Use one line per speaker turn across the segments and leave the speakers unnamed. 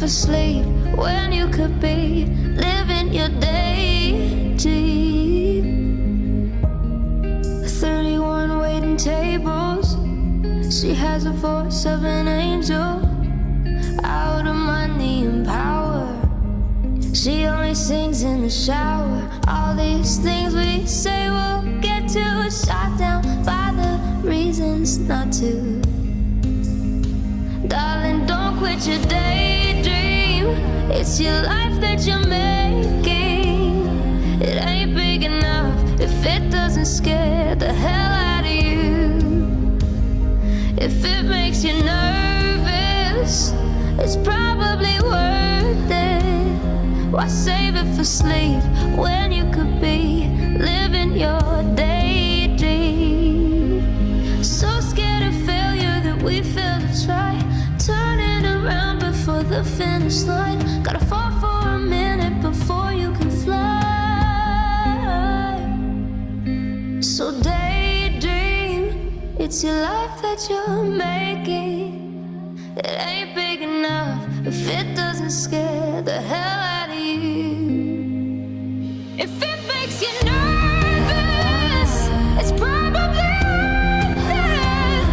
for sleep when you could be living your day deep. 31 waiting tables. She has a voice of an angel, out of money and power. She only sings in the shower. All these things we say will get to, shot down by the reasons not to. Darling, don't quit your daydream. It's your life that you're making. It ain't big enough if it doesn't scare the hell out of you. If it makes you nervous, it's probably worth it. Why save it for sleep when you could be living your daydream? So scared of failure that we fail to try, turning around before the finish line. Gotta fall for a minute before you can fly. So daydream, it's your life that you're making. It ain't big enough if it doesn't scare the hell out of you. If it makes you nervous, it's probably worth it.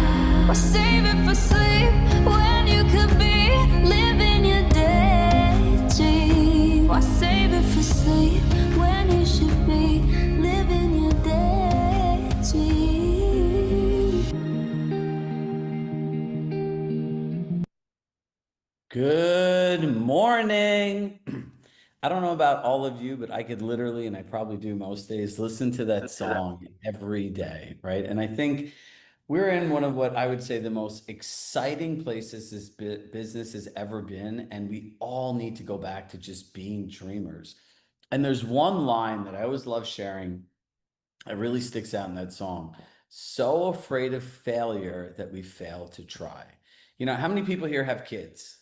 Why save it for sleep when you could be living your daydream? Why save it for sleep when you should be living your daydream?
Good morning. I don't know about all of you, but I could literally, and I probably do most days, listen to that song every day, right? And I think we're in one of what I would say the most exciting places this business has ever been, and we all need to go back to just being dreamers. And there's one line that I always love sharing. It really sticks out in that song. So afraid of failure that we fail to try. You know, how many people here have kids?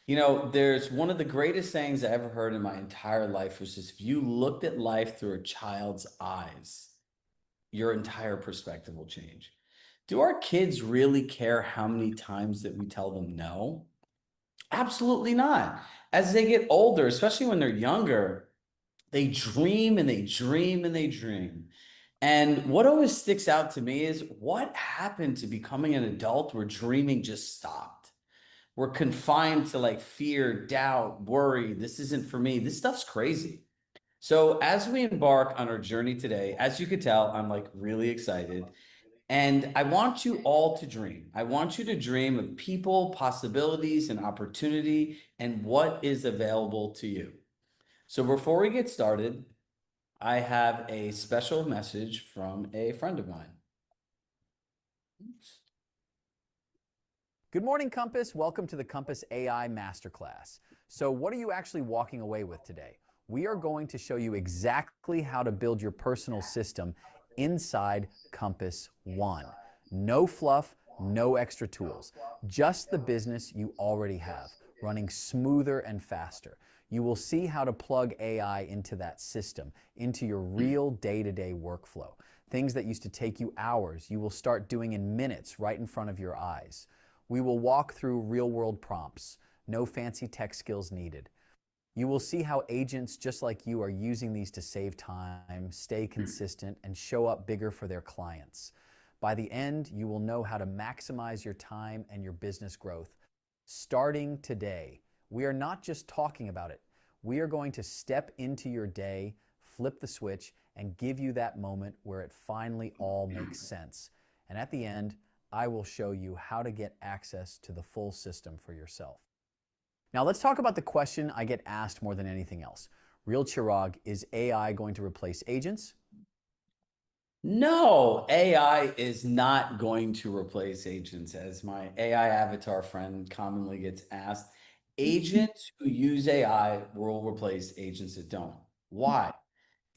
You know, there's one of the greatest sayings I ever heard in my entire life was just if you looked at life through a child's eyes, your entire perspective will change. Do our kids really care how many times that we tell them no? Absolutely not. As they get older, especially when they're younger, they dream and they dream and they dream. And what always sticks out to me is what happened to becoming an adult where dreaming just stopped? We're confined to like fear, doubt, worry. This isn't for me. This stuff's crazy. So as we embark on our journey today, as you could tell, I'm like really excited. And I want you all to dream. I want you to dream of people, possibilities, and opportunity, and what is available to you. So before we get started, I have a special message from a friend of mine. Oops.
Good morning, Compass. Welcome to the Compass AI Masterclass. So what are you actually walking away with today? We are going to show you exactly how to build your personal system inside Compass One. No fluff, no extra tools, just the business you already have, running smoother and faster. You will see how to plug AI into that system, into your real day-to-day workflow. Things that used to take you hours, you will start doing in minutes right in front of your eyes. We will walk through real-world prompts, no fancy tech skills needed. You will see how agents just like you are using these to save time, stay consistent, and show up bigger for their clients. By the end, you will know how to maximize your time and your business growth. Starting today, we are not just talking about it. We are going to step into your day, flip the switch, and give you that moment where it finally all makes sense. And at the end, I will show you how to get access to the full system for yourself. Now let's talk about the question I get asked more than anything else. Real Chirag, is AI going to replace agents?
No, AI is not going to replace agents, as my AI avatar friend commonly gets asked. Agents who use AI will replace agents that don't. Why?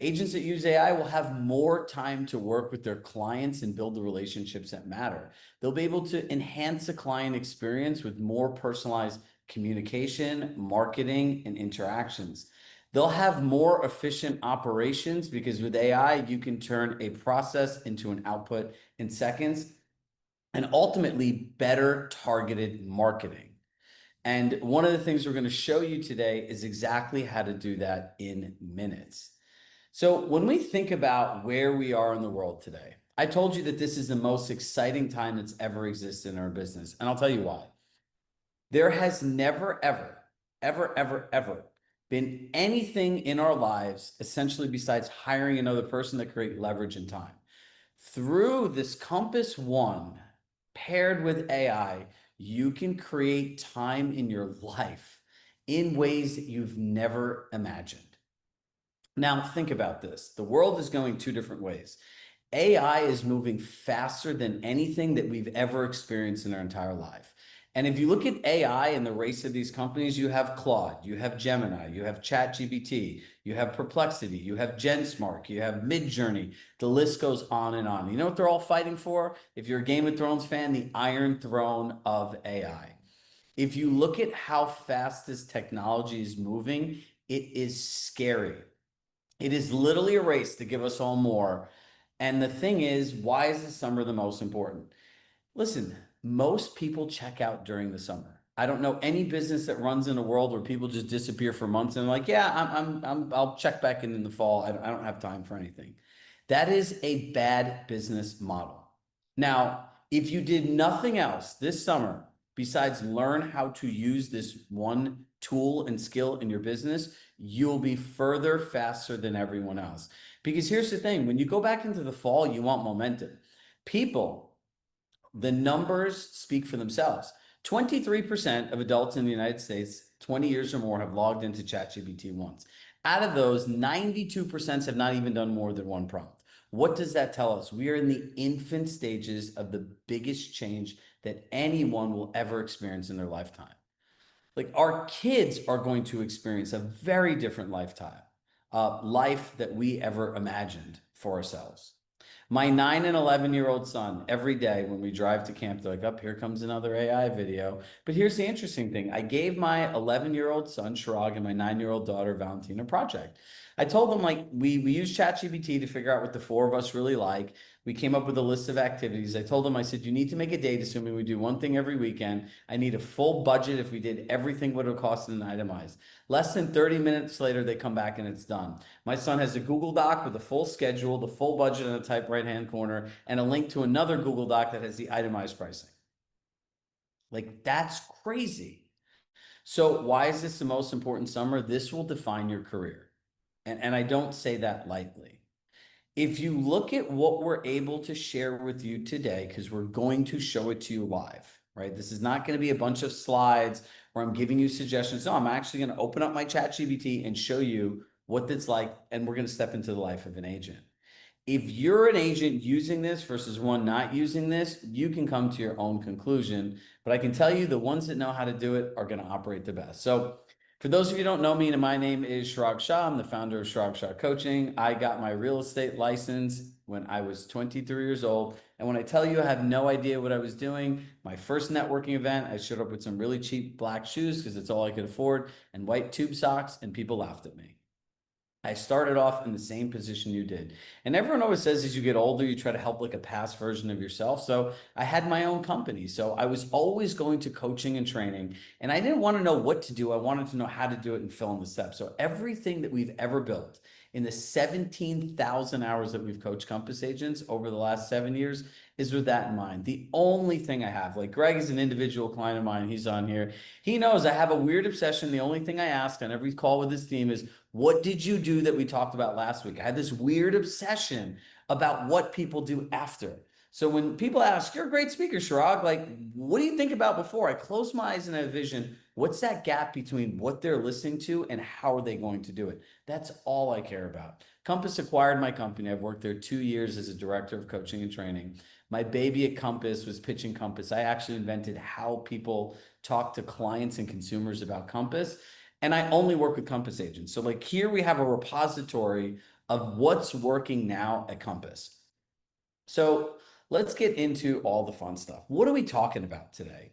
Agents that use AI will have more time to work with their clients and build the relationships that matter. They'll be able to enhance the client experience with more personalized communication, marketing, and interactions. They'll have more efficient operations because with AI, you can turn a process into an output in seconds and ultimately better targeted marketing. And one of the things we're going to show you today is exactly how to do that in minutes. So when we think about where we are in the world today, I told you that this is the most exciting time that's ever existed in our business. And I'll tell you why. There has never, ever been anything in our lives, essentially besides hiring another person, that create leverage and time. Through this Compass One paired with AI, you can create time in your life in ways that you've never imagined. Now, think about this. The world is going two different ways. AI is moving faster than anything that we've ever experienced in our entire life. And if you look at AI and the race of these companies, you have Claude, you have Gemini, you have ChatGPT, you have Perplexity, you have GenSmark, you have Midjourney. The list goes on and on. You know what they're all fighting for? If you're a Game of Thrones fan, the Iron Throne of AI. If you look at how fast this technology is moving, it is scary. It is literally a race to give us all more. And the thing is, why is the summer the most important? Listen, most people check out during the summer. I don't know any business that runs in a world where people just disappear for months and like, yeah, I'll check back in the fall. I don't have time for anything. That is a bad business model. Now, if you did nothing else this summer besides learn how to use this one tool and skill in your business, you'll be further faster than everyone else. Because here's the thing, when you go back into the fall, you want momentum. People, the numbers speak for themselves. 23% of adults in the United States, 20 years or more, have logged into ChatGPT once. Out of those, 92% have not even done more than one prompt. What does that tell us? We are in the infant stages of the biggest change that anyone will ever experience in their lifetime. Like, our kids are going to experience a very different lifetime, life that we ever imagined for ourselves. My 9 and 11-year-old son, every day when we drive to camp, they're like, up, here comes another AI video. But here's the interesting thing. I gave my 11-year-old son, Shirag, and my 9-year-old daughter, Valentina, a project. I told them, like, we use ChatGPT to figure out what the four of us really like. We came up with a list of activities. I told them, I said, you need to make a date, assuming we do one thing every weekend. I need a full budget if we did everything what it would cost and itemized. Less than 30 minutes later, they come back and it's done. My son has a Google Doc with a full schedule, the full budget in the top right-hand corner, and a link to another Google Doc that has the itemized pricing. Like, that's crazy. So why is this the most important summer? This will define your career. And I don't say that lightly. If you look at what we're able to share with you today, because we're going to show it to you live, right? This is not going to be a bunch of slides where I'm giving you suggestions. No, I'm actually going to open up my ChatGPT and show you what that's like, and we're going to step into the life of an agent. If you're an agent using this versus one not using this, you can come to your own conclusion. But I can tell you the ones that know how to do it are going to operate the best. So for those of you who don't know me, my name is Shirag Shah. I'm the founder of Shirag Shah Coaching. I got my real estate license when I was 23 years old. And when I tell you I have no idea what I was doing, my first networking event, I showed up with some really cheap black shoes because it's all I could afford, and white tube socks, and people laughed at me. I started off in the same position you did. And everyone always says as you get older, you try to help like a past version of yourself. So I had my own company. So I was always going to coaching and training, and I didn't want to know what to do. I wanted to know how to do it and fill in the steps. So everything that we've ever built in the 17,000 hours that we've coached Compass agents over the last 7 years is with that in mind. The only thing I have, like Greg is an individual client of mine. He's on here. He knows I have a weird obsession. The only thing I ask on every call with his team is, what did you do that we talked about last week? I had this weird obsession about what people do after. So when people ask, you're a great speaker, Shirag, like, what do you think about before? I close my eyes and I vision, what's that gap between what they're listening to and how are they going to do it? That's all I care about. Compass acquired my company. I've worked there 2 years as a director of coaching and training. My baby at Compass was pitching Compass. I actually invented how people talk to clients and consumers about Compass. And I only work with Compass agents. So like here we have a repository of what's working now at Compass. So let's get into all the fun stuff. What are we talking about today?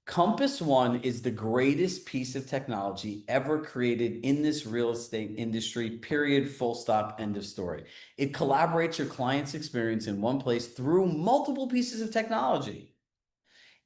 Compass One is the greatest piece of technology ever created in this real estate industry, period, full stop, end of story. It collaborates your client's experience in one place through multiple pieces of technology.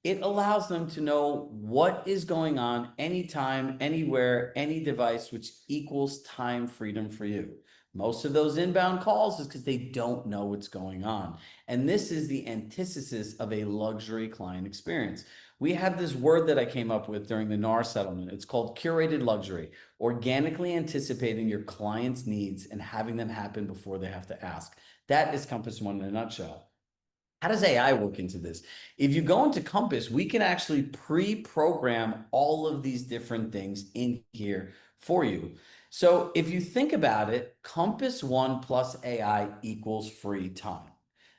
It allows them to know what is going on anytime, anywhere, any device, which equals time freedom for you. Most of those inbound calls is because they don't know what's going on. And this is the antithesis of a luxury client experience. We have this word that I came up with during the NAR settlement. It's called curated luxury, organically anticipating your client's needs and having them happen before they have to ask. That is Compass One in a nutshell. How does AI work into this? If you go into Compass, we can actually pre-program all of these different things in here for you. So if you think about it, Compass One plus AI equals free time.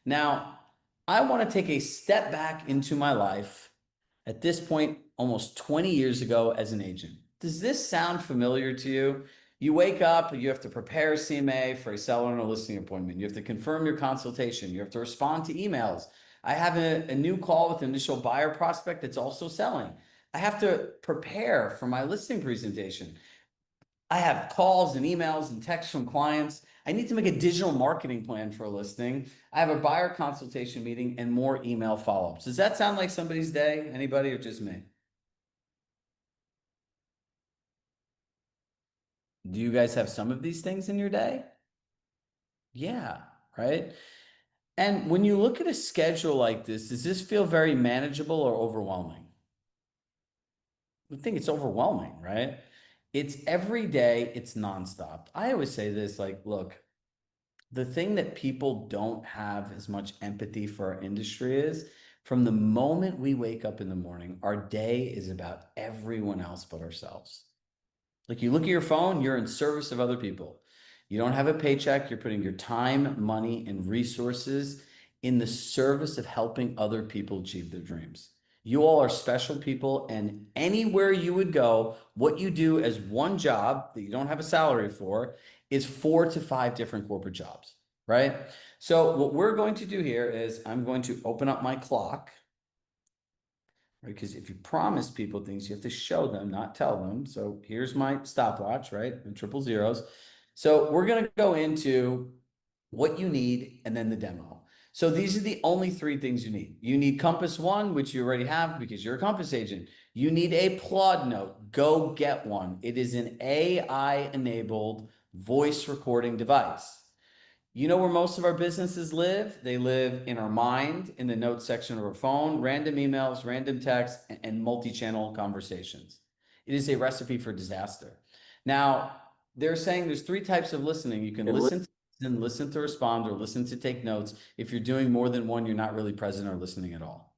Now, I want to take a step back into my life at this point, almost 20 years ago as an agent. Does this sound familiar to you? You wake up, you have to prepare a CMA for a seller and a listing appointment. You have to confirm your consultation. You have to respond to emails. I have a new call with an initial buyer prospect that's also selling. I have to prepare for my listing presentation. I have calls and emails and texts from clients. I need to make a digital marketing plan for a listing. I have a buyer consultation meeting and more email follow-ups. Does that sound like somebody's day? Anybody or just me? Do you guys have some of these things in your day? Yeah, right? And when you look at a schedule like this, does this feel very manageable or overwhelming? I think it's overwhelming, right? It's every day, it's nonstop. I always say this like, look, the thing that people don't have as much empathy for our industry is from the moment we wake up in the morning, our day is about everyone else but ourselves. Like you look at your phone, you're in service of other people. You don't have a paycheck, you're putting your time, money, and resources in the service of helping other people achieve their dreams. You all are special people, and anywhere you would go, what you do as one job that you don't have a salary for is 4 to 5 different corporate jobs, right? So, what we're going to do here is I'm going to open up my clock. Right? Because if you promise people things, you have to show them, not tell them. So here's my stopwatch, right? And triple zeros. So we're going to go into what you need and then the demo. So these are the only 3 things you need. You need Compass One, which you already have because you're a Compass agent. You need a Plod Note. Go get one. It is an AI-enabled voice recording device. You know where most of our businesses live? They live in our mind, in the notes section of our phone, random emails, random texts, and multi-channel conversations. It is a recipe for disaster. Now, they're saying there's 3 types of listening. You can listen to respond, or listen to take notes. If you're doing more than one, you're not really present or listening at all.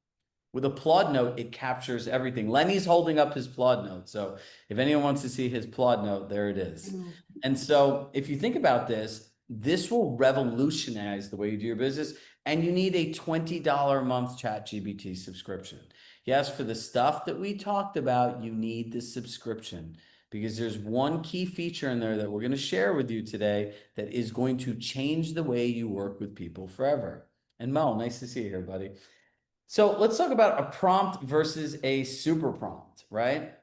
With a Plod Note, it captures everything. Lenny's holding up his Plod Note. So if anyone wants to see his Plod Note, there it is. And so if you think about this, this will revolutionize the way you do your business. And you need a $20 a month ChatGPT subscription. Yes, for the stuff that we talked about, you need the subscription because there's one key feature in there that we're going to share with you today that is going to change the way you work with people forever. And Mo, nice to see you here, buddy. So let's talk about a prompt versus a super prompt, right?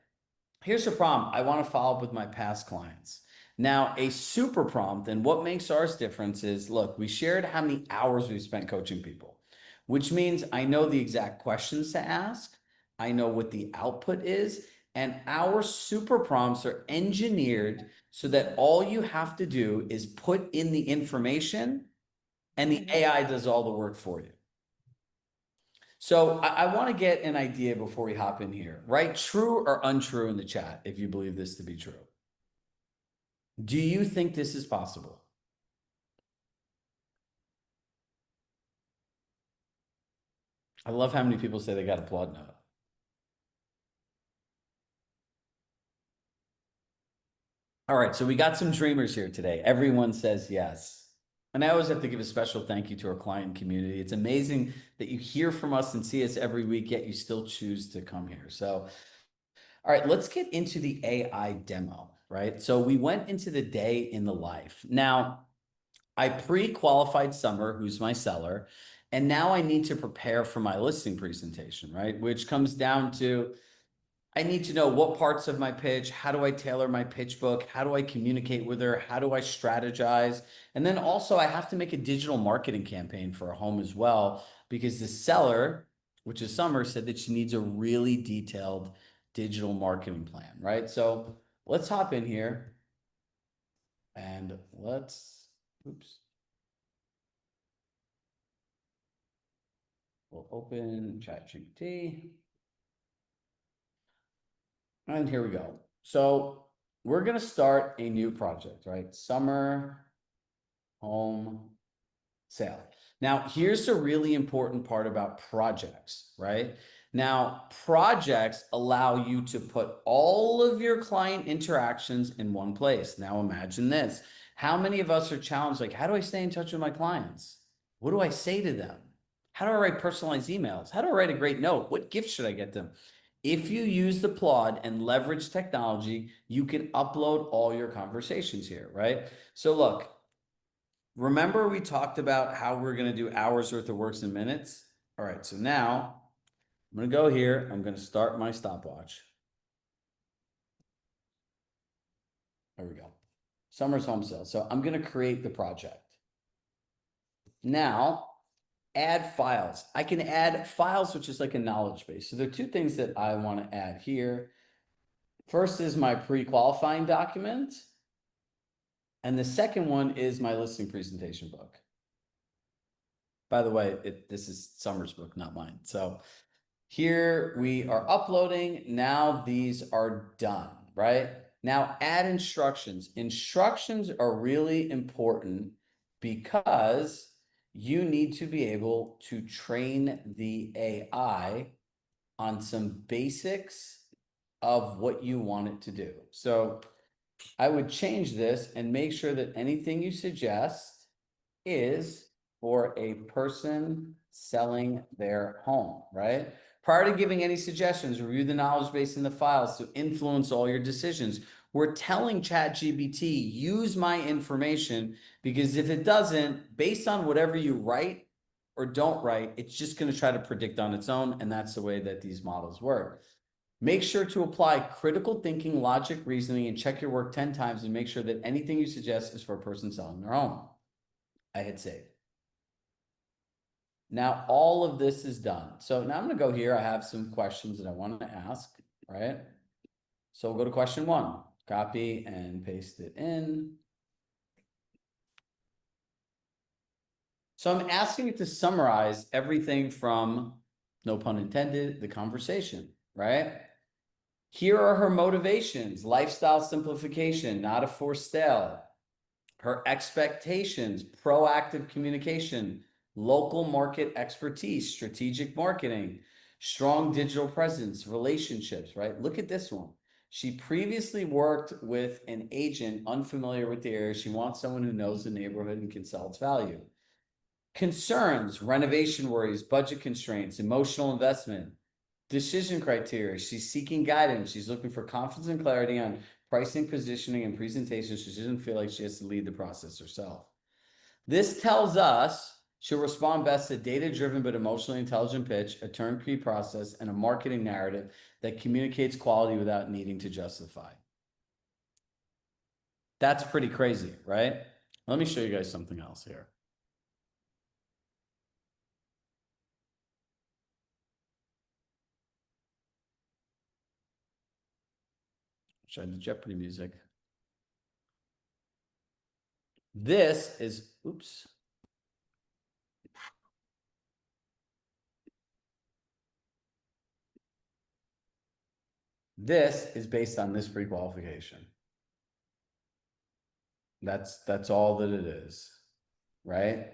Here's a prompt. I want to follow up with my past clients. Now, a super prompt, and what makes ours different is, look, we shared how many hours we've spent coaching people, which means I know the exact questions to ask. I know what the output is, and our super prompts are engineered so that all you have to do is put in the information and the AI does all the work for you. So I want to get an idea before we hop in here. Write true or untrue in the chat if you believe this to be true. Do you think this is possible? I love how many people say they got a Plod Note. All right, so we got some dreamers here today. Everyone says yes. And I always have to give a special thank you to our client community. It's amazing that you hear from us and see us every week, yet you still choose to come here. So, all right, let's get into the AI demo, right? So we went into the day in the life. Now, I pre-qualified Summer, who's my seller, and now I need to prepare for my listing presentation, right? Which comes down to I need to know what parts of my pitch, how do I tailor my pitch book, how do I communicate with her, how do I strategize? And then also I have to make a digital marketing campaign for a home as well, because the seller which is Summer, said that she needs a really detailed digital marketing plan, right? So let's hop in here and we'll open ChatGPT. And here we go. So we're going to start a new project, right? Summer home sale. Now, here's the really important part about projects, right? Now, projects allow you to put all of your client interactions in one place. Now, imagine this. How many of us are challenged? Like, how do I stay in touch with my clients? What do I say to them? How do I write personalized emails? How do I write a great note? What gift should I get them? If you use the Plod and leverage technology, you can upload all your conversations here, right? So look, remember we talked about how we're going to do hours worth of works in minutes? All right, so now I'm going to go here. I'm going to start my stopwatch. There we go. Summer's home sale. So I'm going to create the project. Now, add files. I can add files, which is like a knowledge base. So there are two things that I want to add here. First is my pre-qualifying document. And the second one is my listing presentation book. By the way, this is Summer's book, not mine. So here we are uploading. Now these are done, right? Now add instructions. Instructions are really important because you need to be able to train the AI on some basics of what you want it to do. So I would change this and make sure that anything you suggest is for a person selling their home, right? Prior to giving any suggestions, review the knowledge base in the files to influence all your decisions. We're telling ChatGPT, use my information, because if it doesn't, based on whatever you write or don't write, it's just going to try to predict on its own. And that's the way that these models work. Make sure to apply critical thinking, logic, reasoning, and check your work 10 times and make sure that anything you suggest is for a person selling their home. I hit save. Now all of this is done. So now I'm going to go here. I have some questions that I want to ask, right? So we'll go to question 1, copy and paste it in. So I'm asking it to summarize everything from, no pun intended, the conversation, right? Here are her motivations: lifestyle simplification, not a forced sale. Her expectations: proactive communication, local market expertise, strategic marketing, strong digital presence, relationships, right? Look at this one. She previously worked with an agent unfamiliar with the area. She wants someone who knows the neighborhood and can sell its value. Concerns: renovation worries, budget constraints, emotional investment. Decision criteria: she's seeking guidance. She's looking for confidence and clarity on pricing, positioning, and presentation. So she doesn't feel like she has to lead the process herself. This tells us she'll respond best to data-driven but emotionally intelligent pitch, a turnkey process, and a marketing narrative that communicates quality without needing to justify. That's pretty crazy, right? Let me show you guys something else here. Show the Jeopardy music. This is, oops. This is based on this pre-qualification. That's all that it is, right?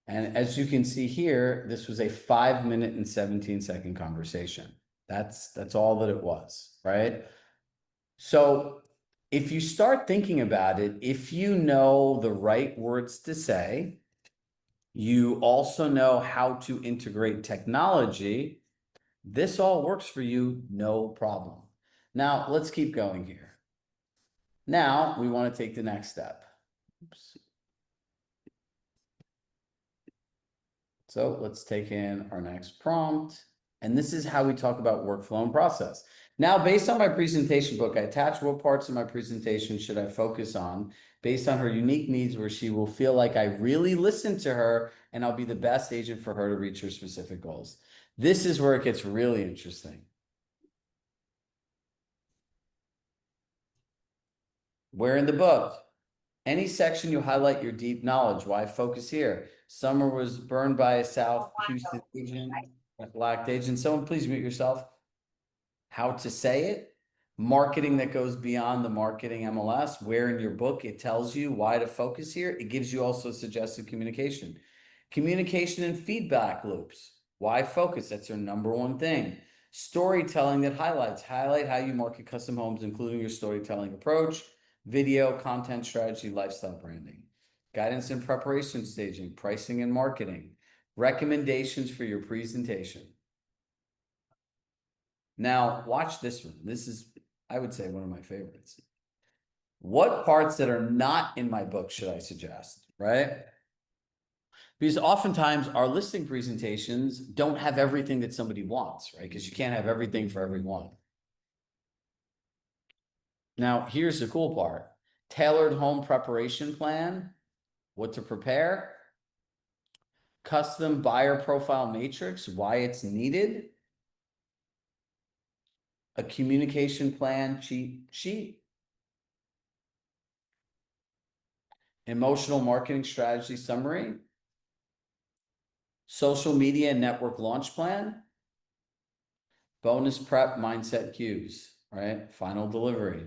And as you can see here, this was a 5-minute and 17-second conversation. That's all that it was, right? So if you start thinking about it, if you know the right words to say, you also know how to integrate technology, this all works for you, no problem. Now, let's keep going here. Now, we want to take the next step. Oops. So let's take in our next prompt. And this is how we talk about workflow and process. Now, based on my presentation book, I attach what parts of my presentation should I focus on based on her unique needs, where she will feel like I really listened to her and I'll be the best agent for her to reach her specific goals. This is where it gets really interesting. Where in the book? Any section you highlight your deep knowledge. Why focus here? Summer was burned by a South Houston agent, a black agent. Someone please mute yourself. How to say it, marketing that goes beyond the marketing MLS, where in your book it tells you why to focus here. It gives you also suggested communication. Communication and feedback loops. Why focus? That's your number one thing. Storytelling that highlight how you market custom homes, including your storytelling approach, video, content strategy, lifestyle branding. Guidance and preparation staging, pricing and marketing. Recommendations for your presentation. Now, watch this one. This is, I would say, one of my favorites. What parts that are not in my book should I suggest, right? Because oftentimes our listing presentations don't have everything that somebody wants, right? Because you can't have everything for everyone. Now, here's the cool part. Tailored home preparation plan, what to prepare, custom buyer profile matrix, why it's needed, a communication plan cheat sheet, emotional marketing strategy summary, social media network launch plan, bonus prep mindset cues, right? Final delivery.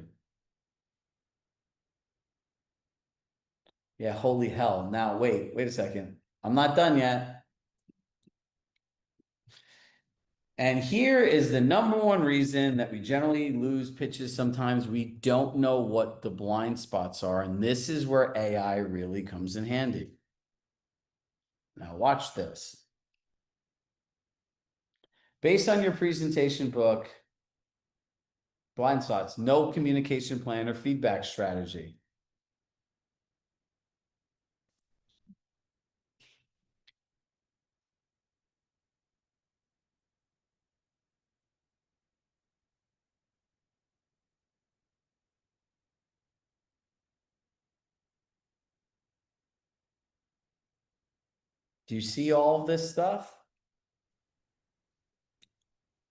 Yeah, holy hell. Now, wait a second. I'm not done yet. And here is the number one reason that we generally lose pitches. Sometimes we don't know what the blind spots are. And this is where AI really comes in handy. Now watch this. Based on your presentation book, blind spots, no communication plan or feedback strategy. Do you see all of this stuff?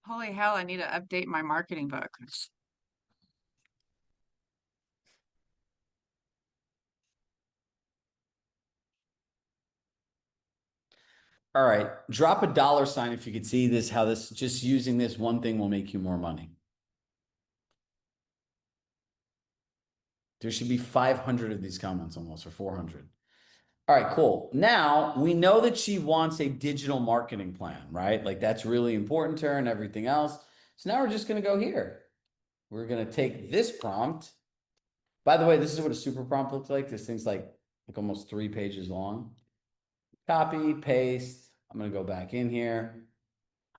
Holy hell, I need to update my marketing book.
All right, drop a dollar sign if you could see this, how this, just using this one thing will make you more money. There should be 500 of these comments almost, or 400. All right, cool. Now we know that she wants a digital marketing plan, right? Like that's really important to her and everything else. So now we're just going to go here. We're going to take this prompt. By the way, this is what a super prompt looks like. This thing's like almost 3 pages long. Copy, paste. I'm going to go back in here.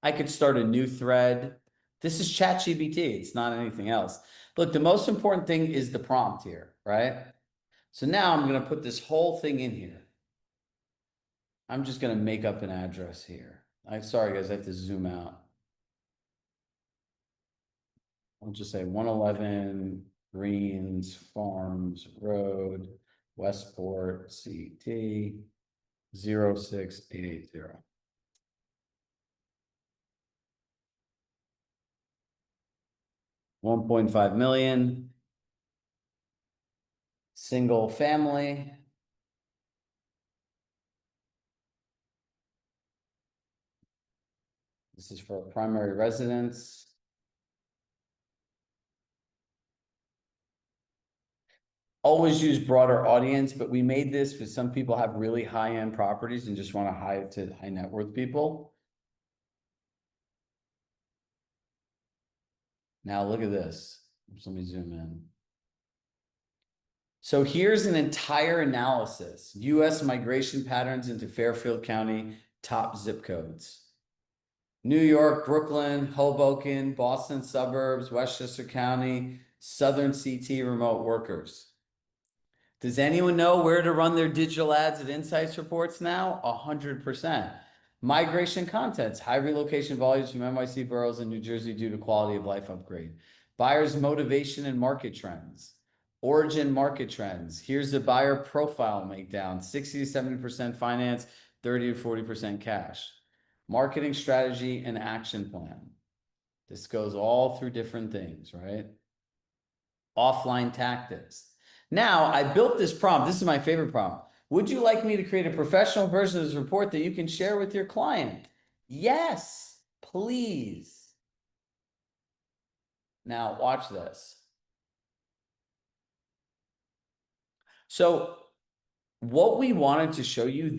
I could start a new thread. This is ChatGPT. It's not anything else. Look, the most important thing is the prompt here, right? So now I'm going to put this whole thing in here. I'm just going to make up an address here. I'm sorry, guys. I have to zoom out. I'll just say 111 Greens Farms Road, Westport, CT 06880. 1.5 million. Single family. This is for a primary residence. Always use broader audience, but we made this because some people have really high-end properties and just want to hide to high net worth people. Now look at this. Let me zoom in. So here's an entire analysis. US migration patterns into Fairfield County, top zip codes. New York, Brooklyn, Hoboken, Boston suburbs, Westchester County, Southern CT remote workers. Does anyone know where to run their digital ads at Insights reports now? 100%. Migration contents, high relocation volumes from NYC boroughs in New Jersey due to quality of life upgrade. Buyers motivation and market trends. Origin market trends. Here's the buyer profile makedown, 60 to 70% finance, 30 to 40% cash. Marketing strategy and action plan. This goes all through different things, right? Offline tactics. Now, I built this prompt. This is my favorite prompt. Would you like me to create a professional version of this report that you can share with your client? Yes, please. Now, watch this. So, what we wanted to show you,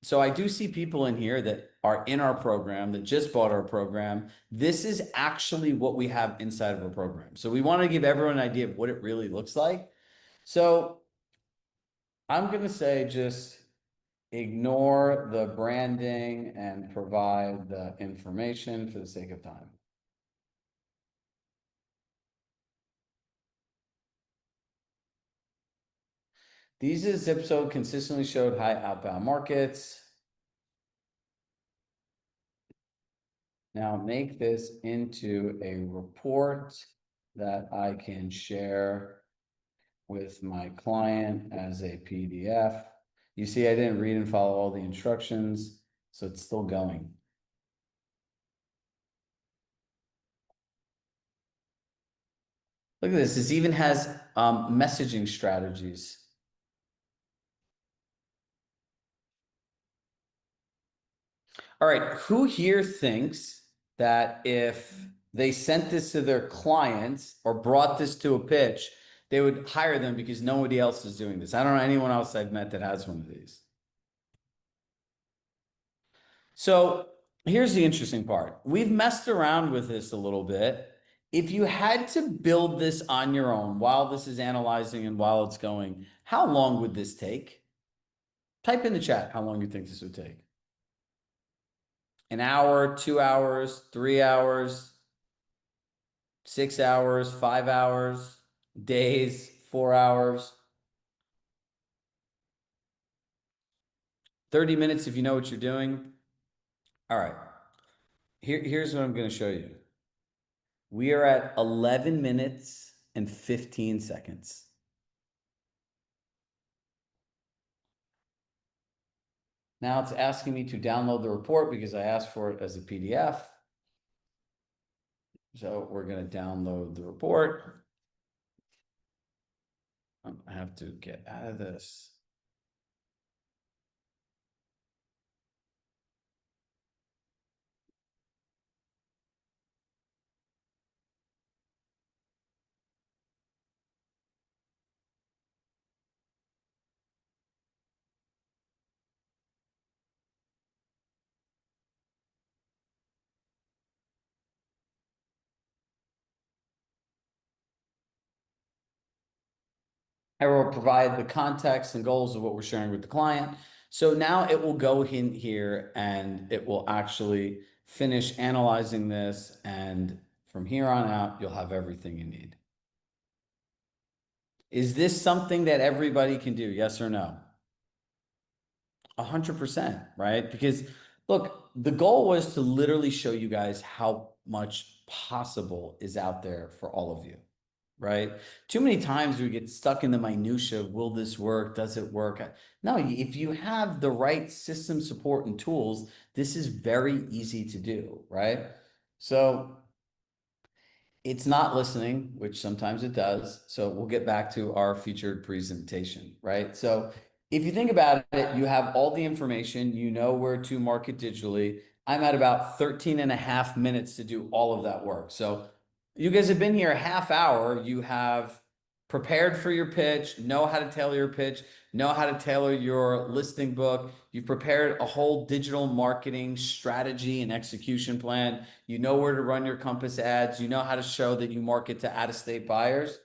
so I do see people in here that are in our program, that just bought our program. This is actually what we have inside of our program. So we want to give everyone an idea of what it really looks like. So I'm going to say just ignore the branding and provide the information for the sake of time. These is Zipso consistently showed high outbound markets. Now make this into a report that I can share with my client as a PDF. You see, I didn't read and follow all the instructions, so it's still going. Look at this. This even has messaging strategies. All right, who here thinks that if they sent this to their clients or brought this to a pitch, they would hire them because nobody else is doing this? I don't know anyone else I've met that has one of these. So here's the interesting part. We've messed around with this a little bit. If you had to build this on your own while this is analyzing and while it's going, how long would this take? Type in the chat how long you think this would take. An hour, 2 hours, 3 hours, 6 hours, 5 hours, days, 4 hours, 30 minutes if you know what you're doing. All right, here's what I'm going to show you. We are at 11 minutes and 15 seconds. Now it's asking me to download the report because I asked for it as a PDF. So we're going to download the report. I have to get out of this. I will provide the context and goals of what we're sharing with the client. So now it will go in here and it will actually finish analyzing this. And from here on out, you'll have everything you need. Is this something that everybody can do? Yes or no? 100%, right? Because look, the goal was to literally show you guys how much possible is out there for all of you, right? Too many times we get stuck in the minutia of, will this work? Does it work? No, if you have the right system support and tools, this is very easy to do, right? So it's not listening, which sometimes it does. So we'll get back to our featured presentation, right? So if you think about it, you have all the information, you know where to market digitally. I'm at about 13 and a half minutes to do all of that work. So you guys have been here a half hour. You have prepared for your pitch, know how to tailor your pitch, know how to tailor your listing book. You've prepared a whole digital marketing strategy and execution plan. You know where to run your Compass ads. You know how to show that you market to out-of-state buyers.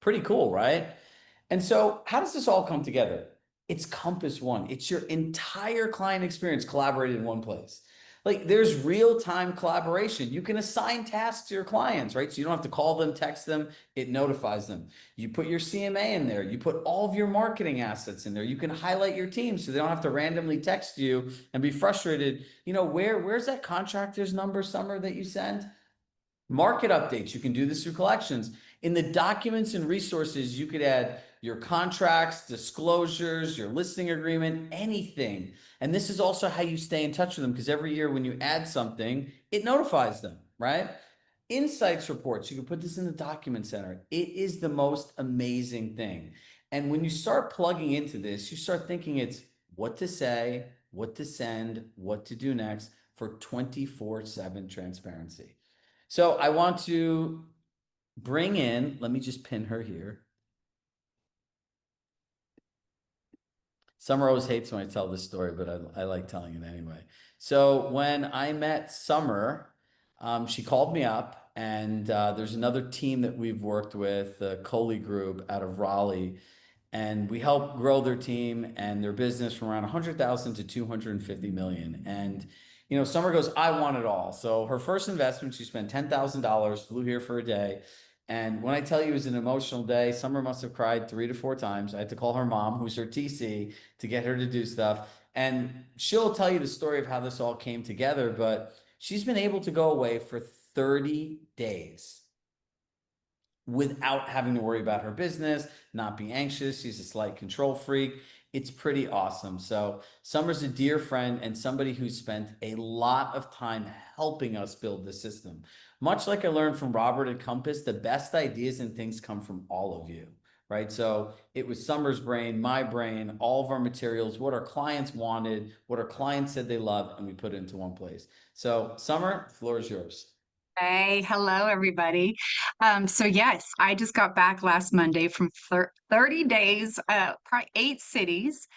Pretty cool, right? And so how does this all come together? It's Compass One. It's your entire client experience collaborated in one place. Like there's real-time collaboration. You can assign tasks to your clients, right? So you don't have to call them, text them, it notifies them. You put your CMA in there, you put all of your marketing assets in there. You can highlight your team so they don't have to randomly text you and be frustrated. You know, where's that contractor's number, Summer, that you send? Market updates, you can do this through collections. In the documents and resources, you could add your contracts, disclosures, your listing agreement, anything. And this is also how you stay in touch with them because every year when you add something, it notifies them, right? Insights reports, you can put this in the document center. It is the most amazing thing. And when you start plugging into this, you start thinking it's what to say, what to send, what to do next for 24/7 transparency. So I want to bring in, let me just pin her here. Summer always hates when I tell this story, but I like telling it anyway. So when I met Summer, she called me up, and there's another team that we've worked with, the Coley Group out of Raleigh, and we help grow their team and their business from around 100,000 to 250 million. And you know, Summer goes, I want it all. So her first investment, she spent $10,000, flew here for a day. And when I tell you it was an emotional day, Summer must have cried 3 to 4 times. I had to call her mom, who's her TC, to get her to do stuff. And she'll tell you the story of how this all came together, but she's been able to go away for 30 days without having to worry about her business, not be anxious. She's a slight control freak. It's pretty awesome. So Summer's a dear friend and somebody who spent a lot of time helping us build the system. Much like I learned from Robert at Compass, the best ideas and things come from all of you, right? So it was Summer's brain, my brain, all of our materials, what our clients wanted, what our clients said they loved, and we put it into one place. So Summer, the floor is yours.
Hey, hello, everybody. So yes, I just got back last Monday from 30 days, probably 8 cities.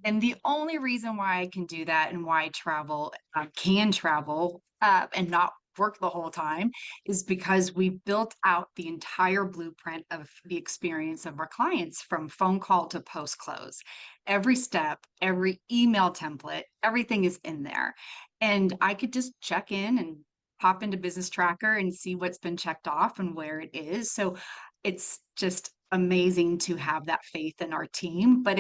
And the only reason why I can do that and why I can travel, and not work the whole time is because we built out the entire blueprint of the experience of our clients from phone call to post close. Every step, every email template, everything is in there. And I could just check in and pop into Business Tracker and see what's been checked off and where it is. So it's just amazing to have that faith in our team. But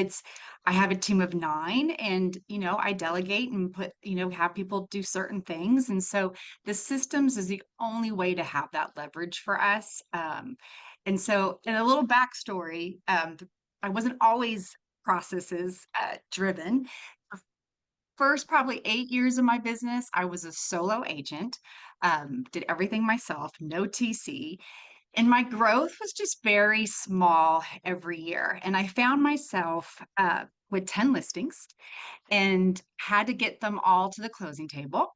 I have a team of 9, and I delegate and have people do certain things. And so the systems is the only way to have that leverage for us. And so, in a little backstory, I wasn't always processes driven. First, probably 8 years of my business, I was a solo agent, did everything myself, no TC. And my growth was just very small every year. And I found myself with 10 listings and had to get them all to the closing table.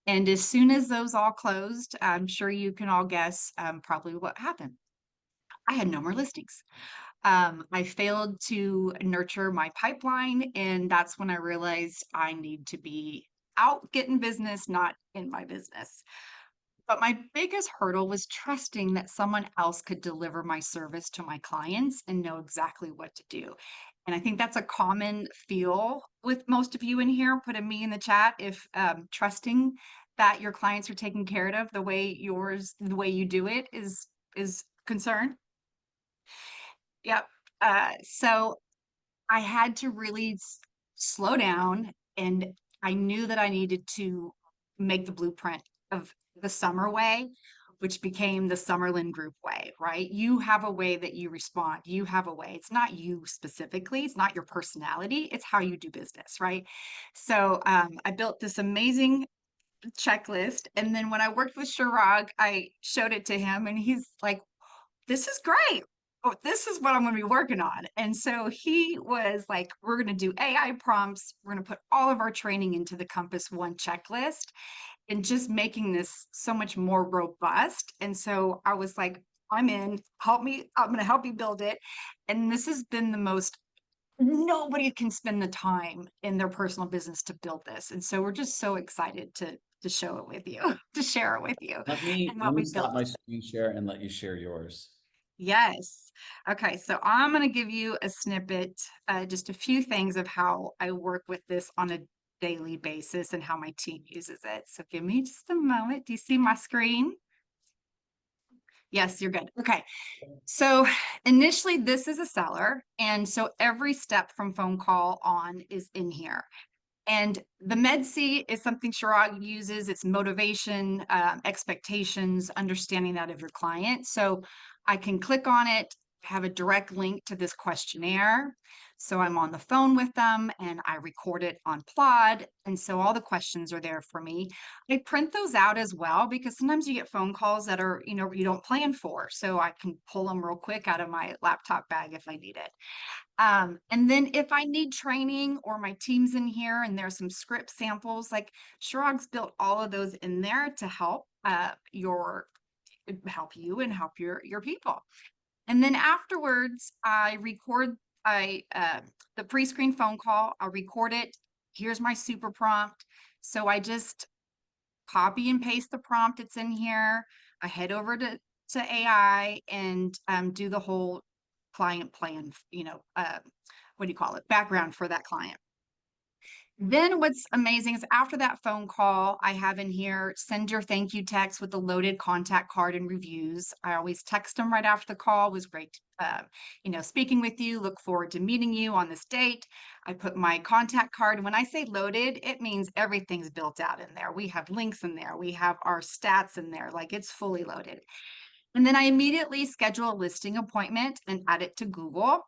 And as soon as those all closed, I'm sure you can all guess probably what happened. I had no more listings. I failed to nurture my pipeline, and that's when I realized I need to be out getting business, not in my business. But my biggest hurdle was trusting that someone else could deliver my service to my clients and know exactly what to do. And I think that's a common feel with most of you in here. Put a me in the chat if trusting that your clients are taken care of the way you do it is concerned. Yep. So I had to really slow down, and I knew that I needed to make the blueprint of the Summer way, which became the Summerlin Group way, right? You have a way that you respond. You have a way. It's not you specifically. It's not your personality. It's how you do business, right? So I built this amazing checklist, and then when I worked with Shirag, I showed it to him, and he's like, this is great. Oh, this is what I'm going to be working on. And so he was like, we're going to do AI prompts. We're going to put all of our training into the Compass One checklist and just making this so much more robust. And so I was like, I'm in, help me. I'm going to help you build it. And this has been the most, nobody can spend the time in their personal business to build this. And so we're just so excited to show it with you, to share it with you and
Let
what
me
we
stop
built.
my screen share and let you share yours.
Yes. Okay, so I'm going to give you a snippet, just a few things of how I work with this on a daily basis and how my team uses it. So give me just a moment. Do you see my screen? Yes, you're good. Okay. So initially, this is a seller. And so every step from phone call on is in here. And the MedC is something Chirag uses. It's motivation, expectations, understanding that of your client. So I can click on it, have a direct link to this questionnaire. So I'm on the phone with them and I record it on Plod. And so all the questions are there for me. I print those out as well because sometimes you get phone calls that are, you don't plan for. So I can pull them real quick out of my laptop bag if I need it. And then if I need training or my team's in here and there's some script samples, like Chirag's built all of those in there to help help you and help your people. And then afterwards, I record the pre-screen phone call. I'll record it. Here's my super prompt. So I just copy and paste the prompt. It's in here. I head over to AI and do the whole client plan, what do you call it? Background for that client. Then what's amazing is after that phone call, I have in here, send your thank you text with the loaded contact card and reviews. I always text them right after the call. It was great, speaking with you. Look forward to meeting you on this date. I put my contact card. And when I say loaded, it means everything's built out in there. We have links in there. We have our stats in there. Like it's fully loaded. And then I immediately schedule a listing appointment and add it to Google,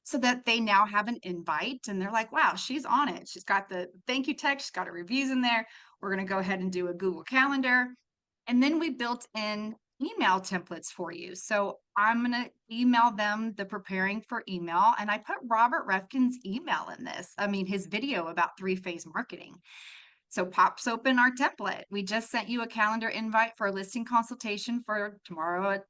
so that they now have an invite and they're like, wow, she's on it. She's got the thank you text, she's got her reviews in there. We're going to go ahead and do a Google Calendar. And then we built in email templates for you. So I'm going to email them the preparing for email. And I put Robert Refkin's email in this. I mean, his video about 3-phase marketing. So pops open our template. We just sent you a calendar invite for a listing consultation for tomorrow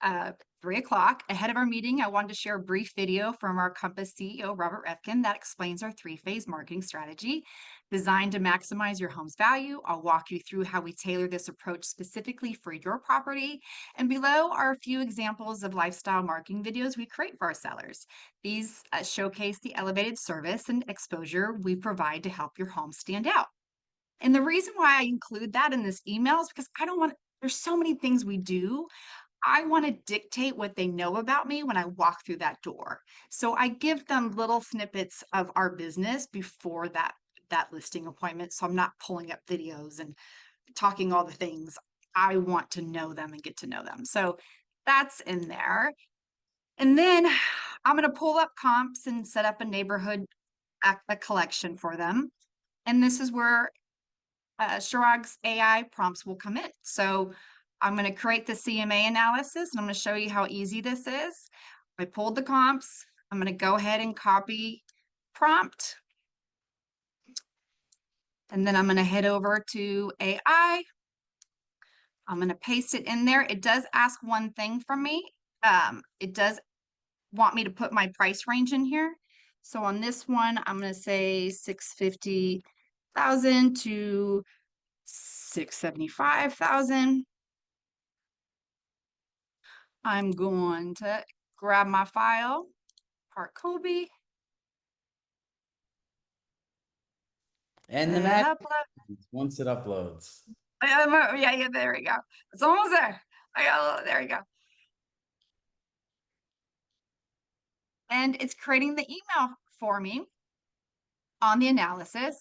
at 3 o'clock. Ahead of our meeting, I wanted to share a brief video from our Compass CEO, Robert Refkin, that explains our 3-phase marketing strategy designed to maximize your home's value. I'll walk you through how we tailor this approach specifically for your property. And below are a few examples of lifestyle marketing videos we create for our sellers. These showcase the elevated service and exposure we provide to help your home stand out. And the reason why I include that in this email is because there's so many things we do. I want to dictate what they know about me when I walk through that door. So I give them little snippets of our business before that listing appointment. So I'm not pulling up videos and talking all the things. I want to know them and get to know them. So that's in there. And then I'm going to pull up comps and set up a neighborhood a collection for them. And this is where Chirag's AI prompts will come in. So I'm going to create the CMA analysis and I'm going to show you how easy this is. I pulled the comps. I'm going to go ahead and copy prompt. And then I'm going to head over to AI. I'm going to paste it in there. It does ask one thing from me. It does want me to put my price range in here. So on this one, I'm going to say 650,000 to 675,000. I'm going to grab my file, Park Kobe.
And the magic once it uploads.
Yeah, there we go. It's almost there. There we go. And it's creating the email for me on the analysis.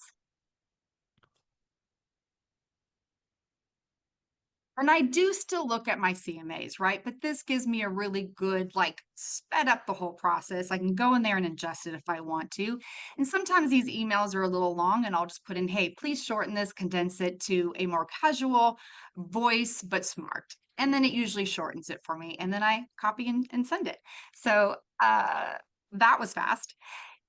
And I do still look at my CMAs, right? But this gives me a really good, sped up the whole process. I can go in there and adjust it if I want to. And sometimes these emails are a little long and I'll just put in, hey, please shorten this, condense it to a more casual voice, but smart. And then it usually shortens it for me. And then I copy and send it. So that was fast.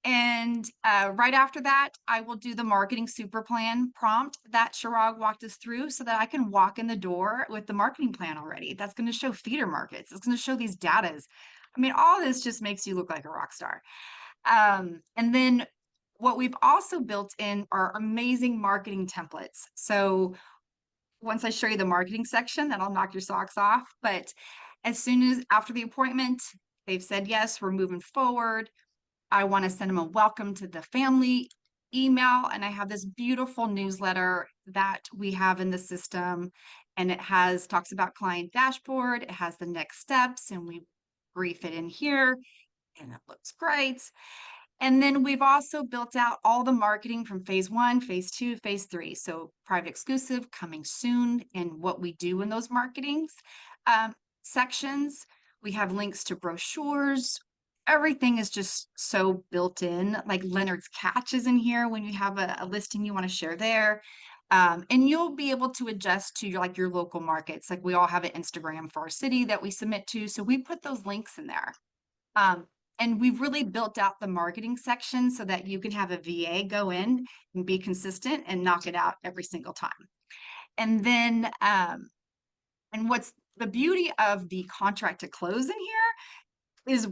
And right after that, I will do the marketing super plan prompt that Chirag walked us through so that I can walk in the door with the marketing plan already. That's going to show feeder markets. It's going to show these datas. I mean, all this just makes you look like a rock star. And then what we've also built in are amazing marketing templates. So once I show you the marketing section, that'll knock your socks off. But as soon as after the appointment, they've said, yes, we're moving forward. I want to send them a welcome to the family email, and I have this beautiful newsletter that we have in the system, and it has talks about client dashboard, it has the next steps, and we brief it in here, and it looks great. And then we've also built out all the marketing from phase 1, phase 2, phase 3. So private exclusive coming soon, and what we do in those marketings sections. We have links to brochures. Everything is just so built in. Like Leonard's Catch is in here when you have a listing you want to share there. And you'll be able to adjust to your local markets. Like we all have an Instagram for our city that we submit to. So we put those links in there. And we've really built out the marketing section so that you can have a VA go in and be consistent and knock it out every single time. And then, and what's the beauty of the contract to close in here is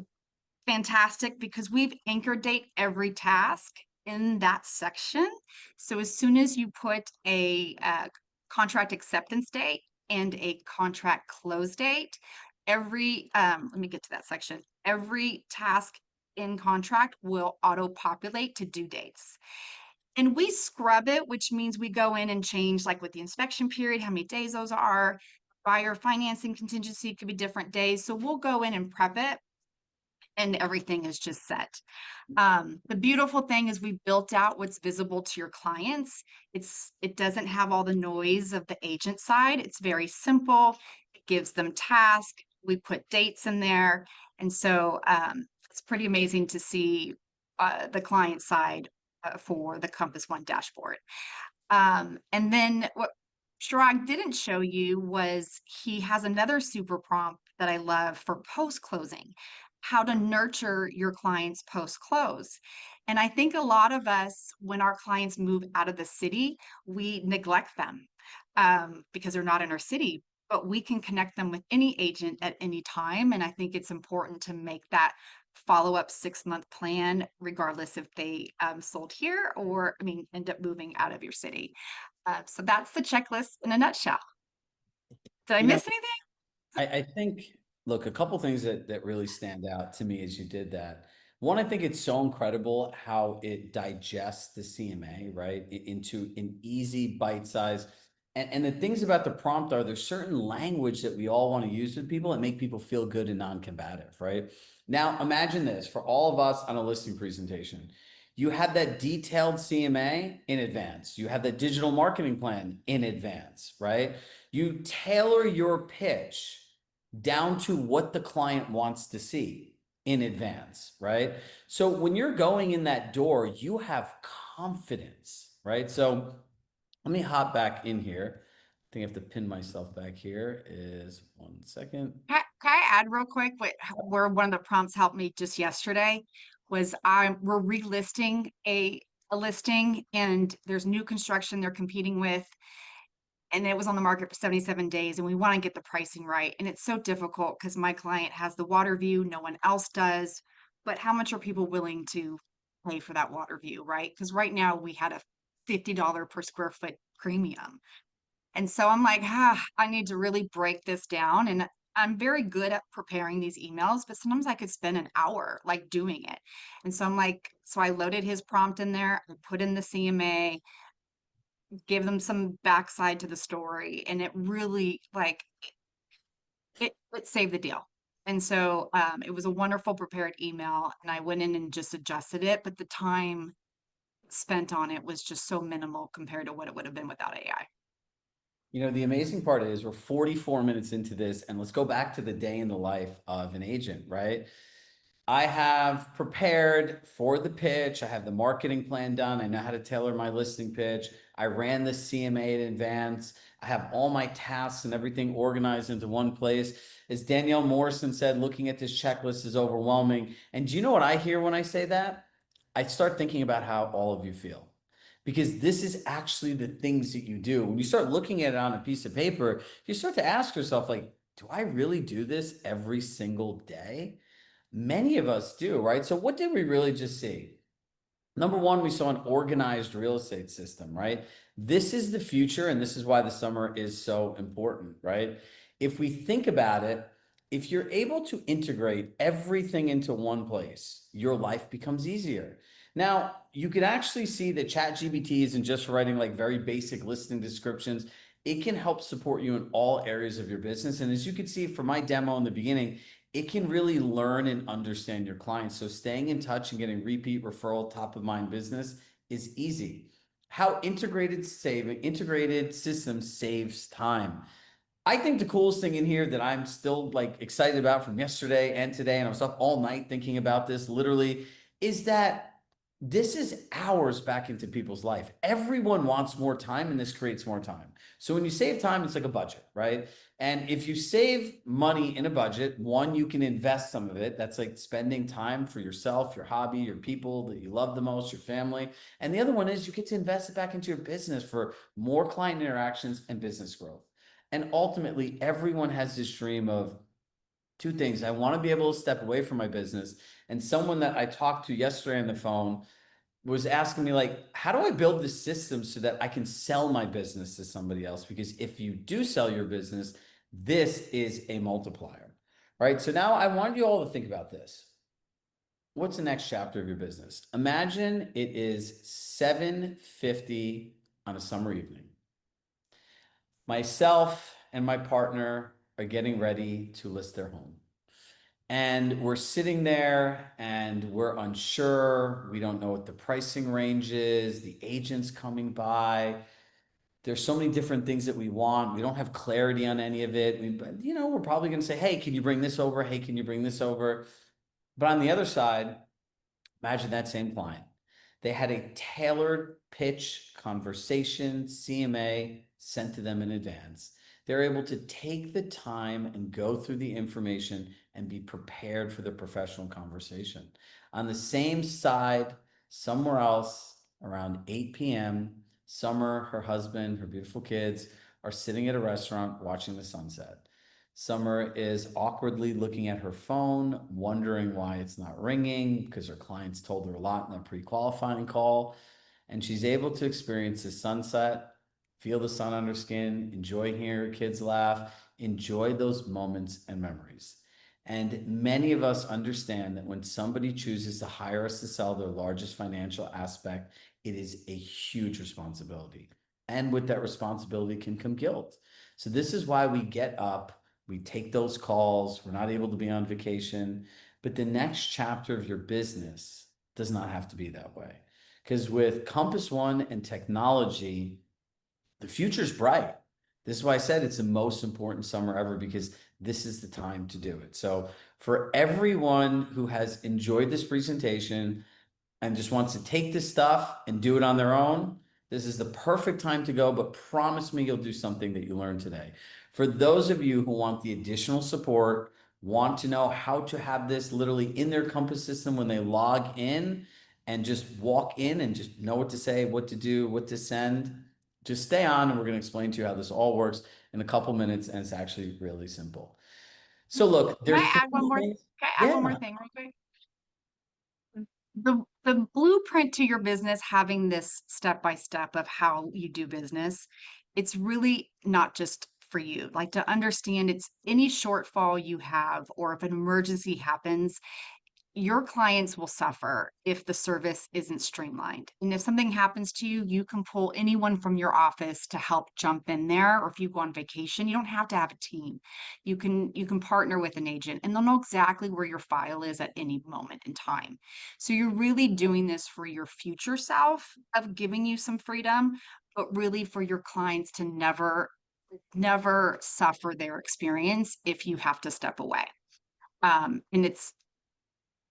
fantastic because we've anchor date every task in that section. So as soon as you put a contract acceptance date and a contract close date, let me get to that section. Every task in contract will auto populate to due dates. And we scrub it, which means we go in and change, like with the inspection period, how many days those are. Buyer financing contingency could be different days. So we'll go in and prep it, and everything is just set. The beautiful thing is we built out what's visible to your clients. It doesn't have all the noise of the agent side. It's very simple. It gives them tasks. We put dates in there. And so it's pretty amazing to see the client side for the Compass One dashboard. And then what Chirag didn't show you was he has another super prompt that I love for post-closing, how to nurture your clients post-close. And I think a lot of us, when our clients move out of the city, we neglect them because they're not in our city, but we can connect them with any agent at any time. And I think it's important to make that follow-up 6-month plan, regardless if they sold here or, end up moving out of your city. So that's the checklist in a nutshell. Did I miss anything?
I think, look, a couple things that really stand out to me as you did that. One, I think it's so incredible how it digests the CMA, right, into an easy bite size. And the things about the prompt are there's certain language that we all want to use with people and make people feel good and non-combative, right? Now, imagine this for all of us on a listing presentation. You have that detailed CMA in advance. You have that digital marketing plan in advance, right? You tailor your pitch down to what the client wants to see in advance, right? So when you're going in that door, you have confidence, right? So let me hop back in here. I think I have to pin myself back here. Is 1 second.
Can I add real quick where one of the prompts helped me just yesterday was we're relisting a listing, and there's new construction they're competing with, and it was on the market for 77 days, and we want to get the pricing right. And it's so difficult because my client has the water view, no one else does. But how much are people willing to pay for that water view, right? Because right now we had a $50 per square foot premium. And so I'm like, I need to really break this down. And I'm very good at preparing these emails, but sometimes I could spend an hour like doing it. And so I'm like, so I loaded his prompt in there, I put in the CMA, give them some backside to the story, and it really it saved the deal. And so it was a wonderful prepared email, and I went in and just adjusted it, but the time spent on it was just so minimal compared to what it would have been without AI.
You know, the amazing part is we're 44 minutes into this, and let's go back to the day in the life of an agent, right? I have prepared for the pitch. I have the marketing plan done. I know how to tailor my listing pitch. I ran the CMA in advance. I have all my tasks and everything organized into one place. As Danielle Morrison said, looking at this checklist is overwhelming. And do you know what I hear when I say that? I start thinking about how all of you feel. Because this is actually the things that you do. When you start looking at it on a piece of paper, you start to ask yourself, like, do I really do this every single day? Many of us do, right? So what did we really just see? Number one, we saw an organized real estate system, right? This is the future, and this is why the summer is so important, right? If we think about it, if you're able to integrate everything into one place, your life becomes easier. Now, you can actually see that ChatGPT isn't just writing like very basic listing descriptions. It can help support you in all areas of your business. And as you can see from my demo in the beginning, it can really learn and understand your clients. So staying in touch and getting repeat referral top of mind business is easy. How integrated systems saves time. I think the coolest thing in here that I'm still like excited about from yesterday and today, and I was up all night thinking about this literally, is that this is hours back into people's life. Everyone wants more time, and this creates more time. So when you save time, it's like a budget, right? And if you save money in a budget, one, you can invest some of it. That's like spending time for yourself, your hobby, your people that you love the most, your family. And the other one is you get to invest it back into your business for more client interactions and business growth. And ultimately, everyone has this dream of two things. I want to be able to step away from my business. And someone that I talked to yesterday on the phone was asking me, like, how do I build this system so that I can sell my business to somebody else? Because if you do sell your business, this is a multiplier, right? So now I want you all to think about this. What's the next chapter of your business? Imagine it is 7:50 on a summer evening. Myself and my partner are getting ready to list their home. And we're sitting there and we're unsure. We don't know what the pricing range is. The agent's coming by. There's so many different things that we want. We don't have clarity on any of it. But, we're probably going to say, hey, can you bring this over? Hey, can you bring this over? But on the other side, imagine that same client. They had a tailored pitch conversation, CMA sent to them in advance. They're able to take the time and go through the information and be prepared for the professional conversation. On the same side, somewhere else, around 8 p.m., Summer, her husband, her beautiful kids are sitting at a restaurant watching the sunset. Summer is awkwardly looking at her phone, wondering why it's not ringing because her clients told her a lot in the pre-qualifying call. And she's able to experience the sunset, feel the sun on her skin, enjoy hearing her kids laugh, enjoy those moments and memories. And many of us understand that when somebody chooses to hire us to sell their largest financial aspect, it is a huge responsibility. And with that responsibility can come guilt. So this is why we get up, we take those calls, we're not able to be on vacation, but the next chapter of your business does not have to be that way. Because with Compass One and technology, the future's bright. This is why I said it's the most important summer ever, because this is the time to do it. So for everyone who has enjoyed this presentation and just wants to take this stuff and do it on their own, this is the perfect time to go, but promise me you'll do something that you learned today. For those of you who want the additional support, want to know how to have this literally in their Compass system when they log in and just walk in and just know what to say, what to do, what to send, just stay on and we're going to explain to you how this all works in a couple minutes, and it's actually really simple. So look,
Can
there's
I add one more?
things.
Can I add one more
Yeah.
thing real quick? The blueprint to your business, having this step by step of how you do business, it's really not just for you. Like, to understand, it's any shortfall you have, or if an emergency happens, your clients will suffer if the service isn't streamlined. And if something happens to you, you can pull anyone from your office to help jump in there. Or if you go on vacation, you don't have to have a team. You can partner with an agent and they'll know exactly where your file is at any moment in time. So you're really doing this for your future self, of giving you some freedom, but really for your clients to never suffer their experience if you have to step away. And it's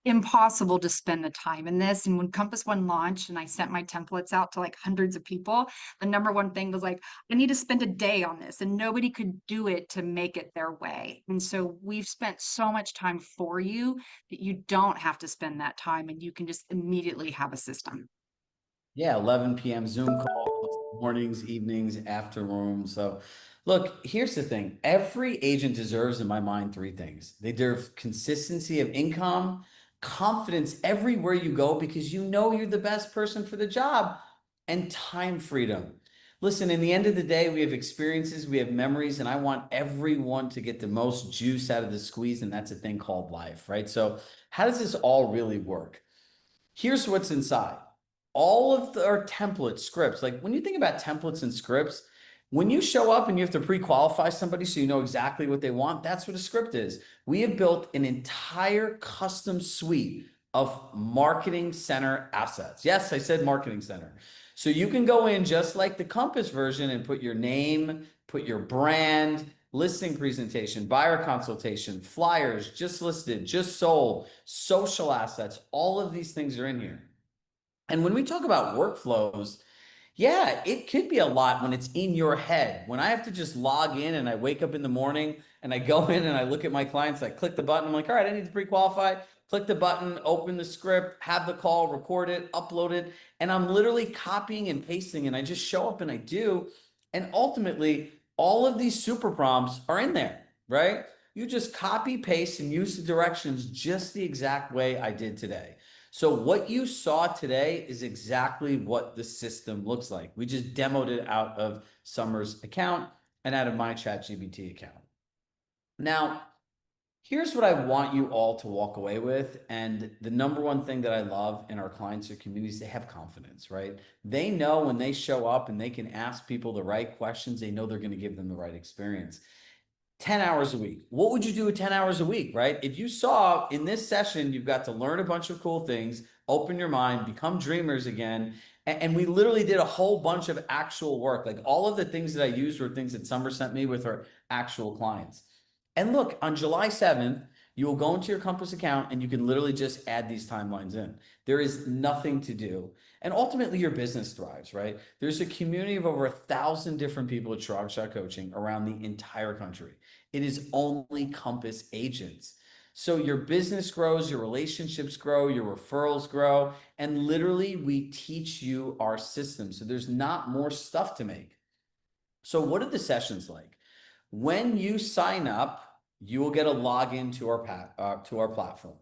impossible to spend the time in this. And when Compass One launched and I sent my templates out to like hundreds of people, the number one thing was like, I need to spend a day on this, and nobody could do it to make it their way. And so we've spent so much time for you that you don't have to spend that time, and you can just immediately have a system.
Yeah, 11 p.m. Zoom calls, mornings, evenings, afternoon. So, look, here's the thing. Every agent deserves, in my mind, three things. They deserve consistency of income, confidence everywhere you go because you know you're the best person for the job, and time freedom. Listen, in the end of the day, we have experiences, we have memories, and I want everyone to get the most juice out of the squeeze, and that's a thing called life, right? So, how does this all really work? Here's what's inside. All of our template scripts, like when you think about templates and scripts, when you show up and you have to pre-qualify somebody so you know exactly what they want, that's what a script is. We have built an entire custom suite of marketing center assets. Yes, I said marketing center. So you can go in just like the Compass version and put your name, put your brand, listing presentation, buyer consultation, flyers, just listed, just sold, social assets, all of these things are in here. And when we talk about workflows, yeah, it could be a lot when it's in your head. When I have to just log in and I wake up in the morning and I go in and I look at my clients, I click the button, I'm like, all right, I need to pre-qualify. Click the button, open the script, have the call, record it, upload it, and I'm literally copying and pasting and I just show up and I do. And ultimately, all of these super prompts are in there, right? You just copy, paste, and use the directions just the exact way I did today. So what you saw today is exactly what the system looks like. We just demoed it out of Summer's account and out of my ChatGPT account. Now, here's what I want you all to walk away with. And the number one thing that I love in our clients or communities, they have confidence, right? They know when they show up and they can ask people the right questions, they know they're going to give them the right experience. 10 hours a week. What would you do with 10 hours a week, right? If you saw in this session, you've got to learn a bunch of cool things, open your mind, become dreamers again. And we literally did a whole bunch of actual work. Like all of the things that I used were things that Summer sent me with her actual clients. And look, on July 7th, you will go into your Compass account and you can literally just add these timelines in. There is nothing to do. And ultimately, your business thrives, right? There's a community of over 1,000 different people at Shrog Shot Coaching around the entire country. It is only Compass agents. So your business grows, your relationships grow, your referrals grow, and literally we teach you our system. So there's not more stuff to make. So what are the sessions like? When you sign up, you will get a login to our platform.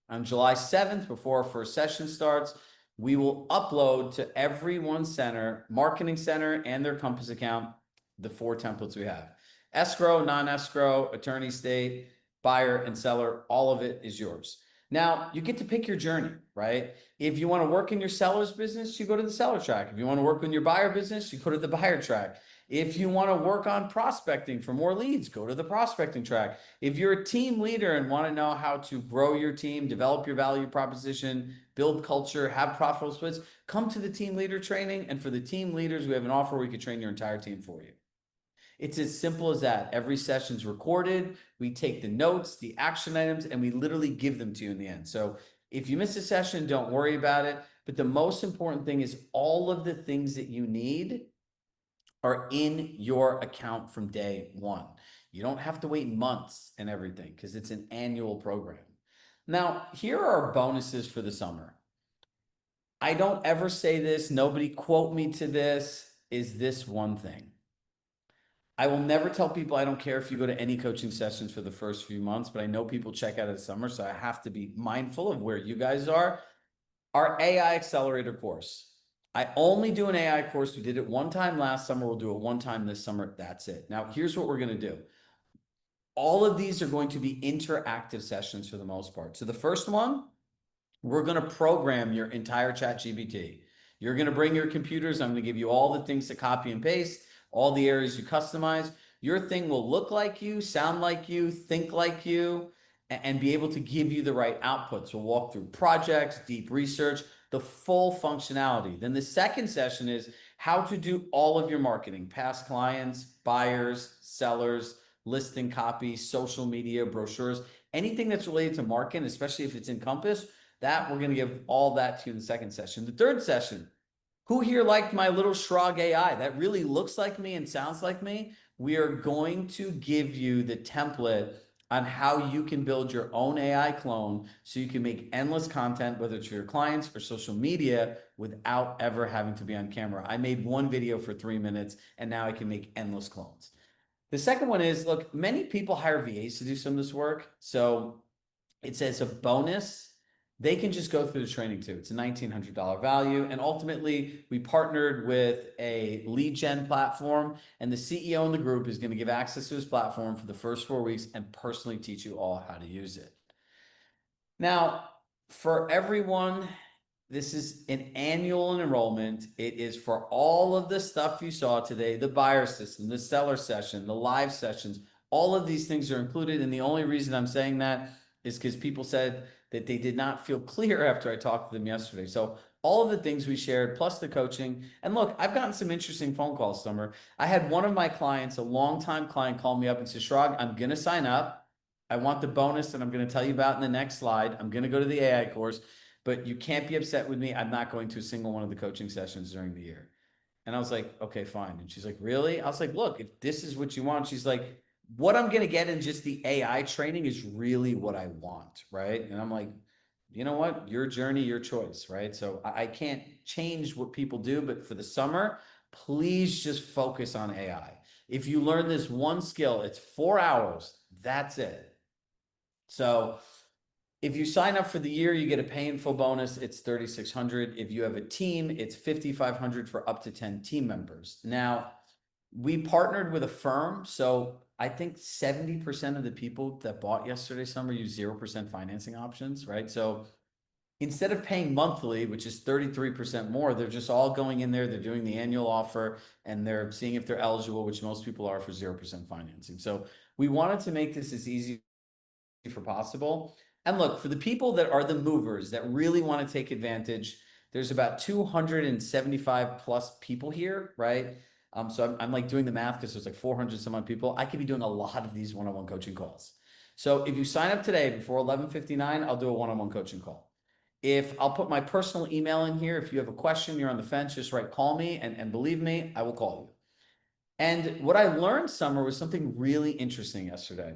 On July 7th, before our first session starts, we will upload to every one center, marketing center, and their Compass account, the 4 templates we have. Escrow, non-escrow, attorney state, buyer, and seller, all of it is yours. Now, you get to pick your journey, right? If you want to work in your seller's business, you go to the seller track. If you want to work in your buyer business, you go to the buyer track. If you want to work on prospecting for more leads, go to the prospecting track. If you're a team leader and want to know how to grow your team, develop your value proposition, build culture, have profitable splits, come to the team leader training. And for the team leaders, we have an offer where we can train your entire team for you. It's as simple as that. Every session's recorded. We take the notes, the action items, and we literally give them to you in the end. So if you miss a session, don't worry about it. But the most important thing is all of the things that you need are in your account from day one. You don't have to wait months and everything because it's an annual program. Now, here are bonuses for the summer. I don't ever say this, nobody quote me to this, is this one thing. I will never tell people I don't care if you go to any coaching sessions for the first few months, but I know people check out of the summer, so I have to be mindful of where you guys are. Our AI Accelerator course. I only do an AI course. We did it one time last summer. We'll do it one time this summer. That's it. Now, here's what we're going to do. All of these are going to be interactive sessions for the most part. So the first one, we're going to program your entire ChatGPT. You're going to bring your computers. I'm going to give you all the things to copy and paste, all the areas you customize. Your thing will look like you, sound like you, think like you, and be able to give you the right outputs. We'll walk through projects, deep research, the full functionality. Then the second session is how to do all of your marketing, past clients, buyers, sellers, listing copy, social media, brochures, anything that's related to marketing, especially if it's in Compass, that we're going to give all that to you in the second session. The third session, who here liked my little Shrog AI? That really looks like me and sounds like me. We are going to give you the template on how you can build your own AI clone so you can make endless content, whether it's for your clients or social media, without ever having to be on camera. I made one video for 3 minutes and now I can make endless clones. The second one is, look, many people hire VAs to do some of this work. So it says a bonus. They can just go through the training too. It's a $1,900 value. And ultimately, we partnered with a lead gen platform, and the CEO in the group is going to give access to his platform for the first 4 weeks and personally teach you all how to use it. Now, for everyone This is an annual enrollment. It is for all of the stuff you saw today, the buyer system, the seller session, the live sessions, all of these things are included. And the only reason I'm saying that is because people said that they did not feel clear after I talked to them yesterday. So all of the things we shared, plus the coaching. And look, I've gotten some interesting phone calls, Summer. I had one of my clients, a longtime client, call me up and say, Shrag, I'm going to sign up. I want the bonus that I'm going to tell you about in the next slide. I'm going to go to the AI course, but you can't be upset with me. I'm not going to a single one of the coaching sessions during the year. And I was like, okay, fine. And she's like, really? I was like, look, if this is what you want, she's like, what I'm going to get in just the AI training is really what I want. Right. And I'm like, you know what? Your journey, your choice. Right. So I can't change what people do, but for the summer, please just focus on AI. If you learn this one skill, it's 4 hours. That's it. So if you sign up for the year, you get a pay in full bonus. It's 3,600. If you have a team, it's 5,500 for up to 10 team members. Now, we partnered with a firm, so I think 70% of the people that bought yesterday summer use 0% financing options, right? So instead of paying monthly, which is 33% more, they're just all going in there, they're doing the annual offer, and they're seeing if they're eligible, which most people are, for 0% financing. So we wanted to make this as easy for possible. And look, for the people that are the movers that really want to take advantage, there's about 275 plus people here, right? So I'm like doing the math because there's like 400 some odd people. I could be doing a lot of these one-on-one coaching calls. So if you sign up today before 11:59, I'll do a one-on-one coaching call. If I'll put my personal email in here, if you have a question, you're on the fence, just write call me, and believe me, I will call you. And what I learned, Summer, was something really interesting yesterday.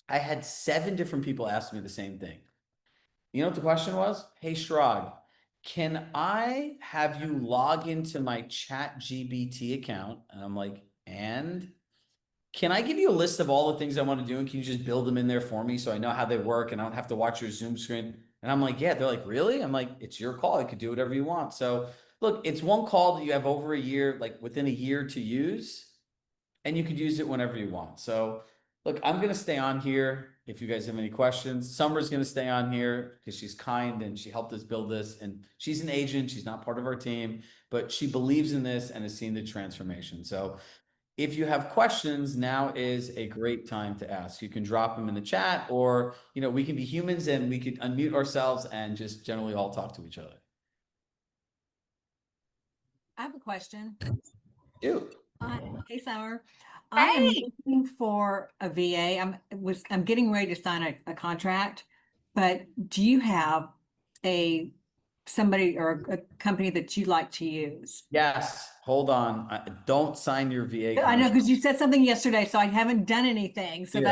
I had 7 different people ask me the same thing. You know what the question was? Hey, Shrag, can I have you log into my Chat GBT account? And I'm like, and can I give you a list of all the things I want to do? And can you just build them in there for me so I know how they work and I don't have to watch your Zoom screen? And I'm like, yeah. They're like, really? I'm like, it's your call. You could do whatever you want. So look, it's one call that you have over a year, like within a year to use, and you could use it whenever you want. So look, I'm going to stay on here if you guys have any questions. Summer's going to stay on here because she's kind and she helped us build this. And she's an agent. She's not part of our team, but she believes in this and has seen the transformation. So if you have questions, now is a great time to ask. You can drop them in the chat, or, you know, we can be humans and we could unmute ourselves and just generally all talk to each other.
I have a question.
Do.
Hey, Summer. I am
Hey,
looking for a VA. I'm getting ready to sign a contract, but do you have somebody or a company that you like to use?
Yes. Hold on. Don't sign your VA
I know,
contract.
because you said something yesterday, so I haven't done anything. So
Here.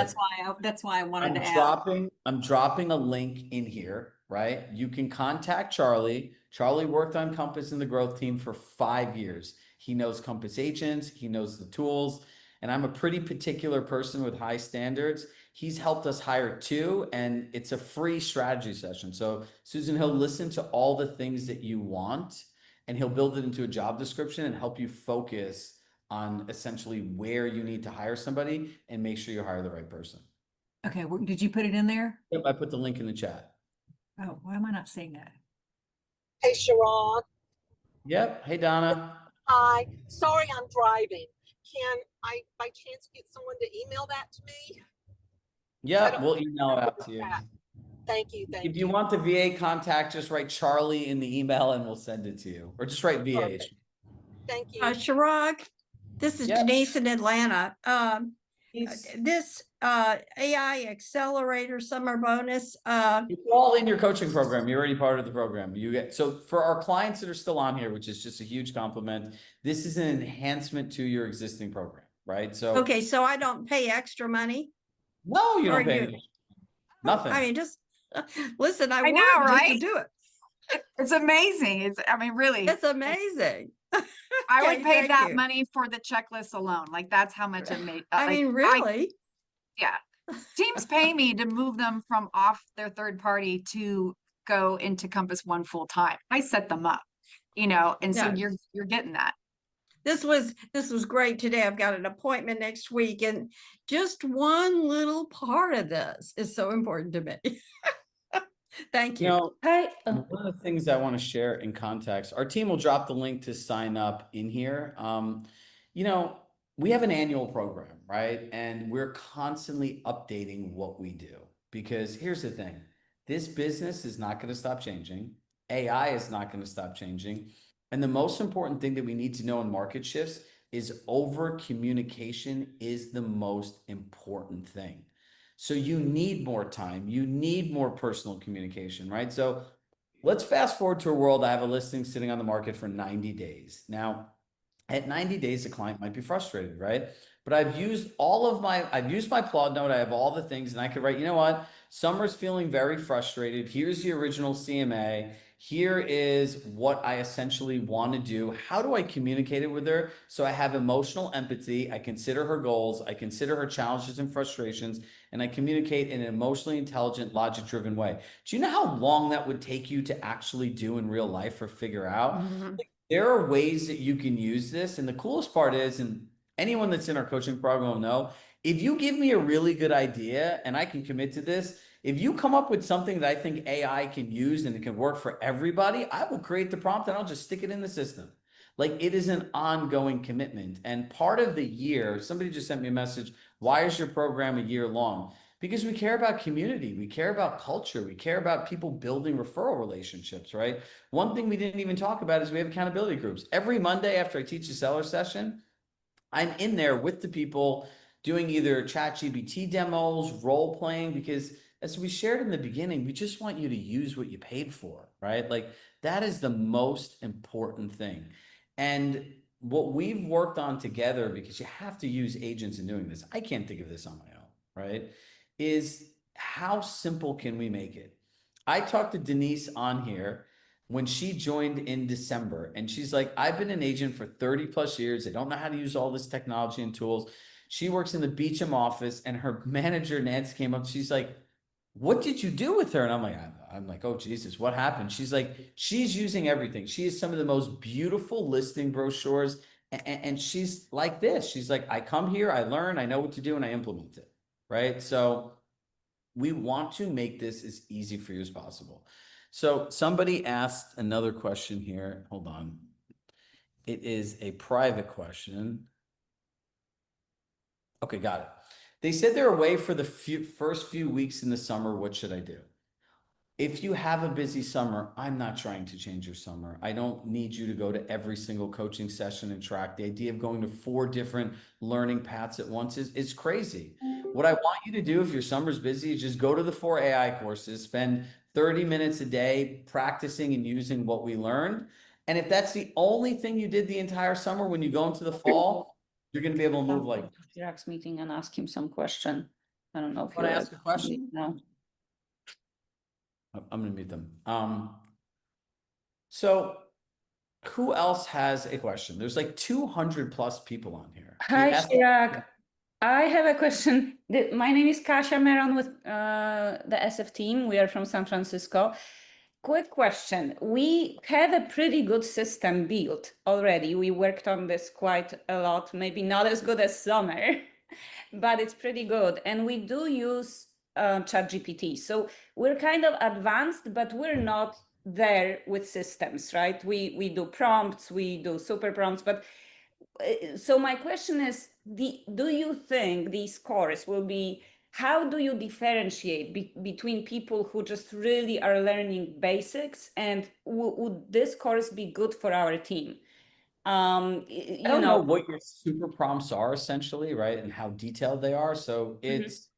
that's why I wanted to ask.
I'm dropping a link in here, right? You can contact Charlie. Charlie worked on Compass in the growth team for 5 years. He knows Compass agents, he knows the tools, and I'm a pretty particular person with high standards. He's helped us hire 2, and it's a free strategy session. So Susan, he'll listen to all the things that you want, and he'll build it into a job description and help you focus on essentially where you need to hire somebody and make sure you hire the right person.
Okay, did you put it in there?
Yep, I put the link in the chat.
Oh, why am I not seeing that?
Hey, Sharon.
Yep. Hey, Donna.
Hi. Sorry, I'm driving. Can I, by chance, get someone to email that to me?
Yep, we'll email it out to you.
Thank you. Thank
If you want the VA contact, just write Charlie in the email and we'll send it to you. Or just write VA.
Perfect. Thank you.
Sharag, this is
Yep.
Denise in Atlanta.
It's
This AI accelerator summer bonus,
all in your coaching program. You're already part of the program. You get, so for our clients that are still on here, which is just a huge compliment, this is an enhancement to your existing program, right? So
okay, so I don't pay extra money.
no, you
Or
don't pay
you-
any- nothing.
I mean, just listen, I
I know,
wanted just to
right?
do it.
it's amazing. I mean, really,
It's amazing.
I would
Okay,
pay
thank
that
you.
money for the checklist alone. Like that's how much it made.
I
like,
mean, really?
yeah. Teams pay me to move them from off their third party to go into Compass One full time. I set them up, and so
Yeah.
you're getting that.
This was great today. I've got an appointment next week, and just one little part of this is so important to me. Thank
You
you.
know,
Hi.
one of the things I want to share in context, our team will drop the link to sign up in here. You know, we have an annual program, right? And we're constantly updating what we do because here's the thing, this business is not going to stop changing. AI is not going to stop changing. And the most important thing that we need to know in market shifts is over communication is the most important thing. So you need more time, you need more personal communication, right? So let's fast forward to a world I have a listing sitting on the market for 90 days. Now, at 90 days, the client might be frustrated, right? But I've used my plot note. I have all the things, and I could write, you know what? Summer's feeling very frustrated. Here's the original CMA. Here is what I essentially want to do. How do I communicate it with her? So I have emotional empathy. I consider her goals. I consider her challenges and frustrations, and I communicate in an emotionally intelligent, logic driven way. Do you know how long that would take you to actually do in real life or figure out?
Mhm.
There are ways that you can use this. And the coolest part is, and anyone that's in our coaching program will know, if you give me a really good idea and I can commit to this, if you come up with something that I think AI can use and it can work for everybody, I will create the prompt and I'll just stick it in the system. Like it is an ongoing commitment. And part of the year, somebody just sent me a message, why is your program a year long? Because we care about community, we care about culture, we care about people building referral relationships, right? One thing we didn't even talk about is we have accountability groups. Every Monday after I teach a seller session, I'm in there with the people doing either ChatGPT demos, role playing, because as we shared in the beginning, we just want you to use what you paid for, right? Like that is the most important thing. And what we've worked on together, because you have to use agents in doing this, I can't think of this on my own, right? Is how simple can we make it? I talked to Denise on here when she joined in December. And she's like, I've been an agent for 30 plus years. I don't know how to use all this technology and tools. She works in the Beecham office, and her manager, Nancy, came up. She's like, what did you do with her? And I'm like, oh, Jesus, what happened? She's like, she's using everything. She has some of the most beautiful listing brochures. And she's like this. She's like, I come here, I learn, I know what to do, and I implement it. Right. So we want to make this as easy for you as possible. So somebody asked another question here. Hold on. It is a private question. Okay, got it. They said they're away for the first few weeks in the summer. What should I do? If you have a busy summer, I'm not trying to change your summer. I don't need you to go to every single coaching session and track. The idea of going to 4 different learning paths at once is crazy. What I want you to do if your summer's busy is just go to the 4 AI courses, spend 30 minutes a day practicing and using what we learned. And if that's the only thing you did the entire summer, when you go into the fall, you're going to be able to move like.
Chirag's meeting and ask him some question. I don't know if
Want
you
to ask a question?
No.
I'm going to mute them. So who else has a question? There's like 200 plus people on here.
Hi, Chirag. I have a question. My name is Kasia Meron with the SF team. We are from San Francisco. Quick question. We have a pretty good system built already. We worked on this quite a lot, maybe not as good as Summer, but it's pretty good. And we do use ChatGPT. So we're kind of advanced, but we're not there with systems, right? We do prompts, we do super prompts, but so my question is, do you think these scores will be, how do you differentiate between people who just really are learning basics, and would this course be good for our team?
I don't know what your super prompts are essentially, right? And how detailed they are. So it's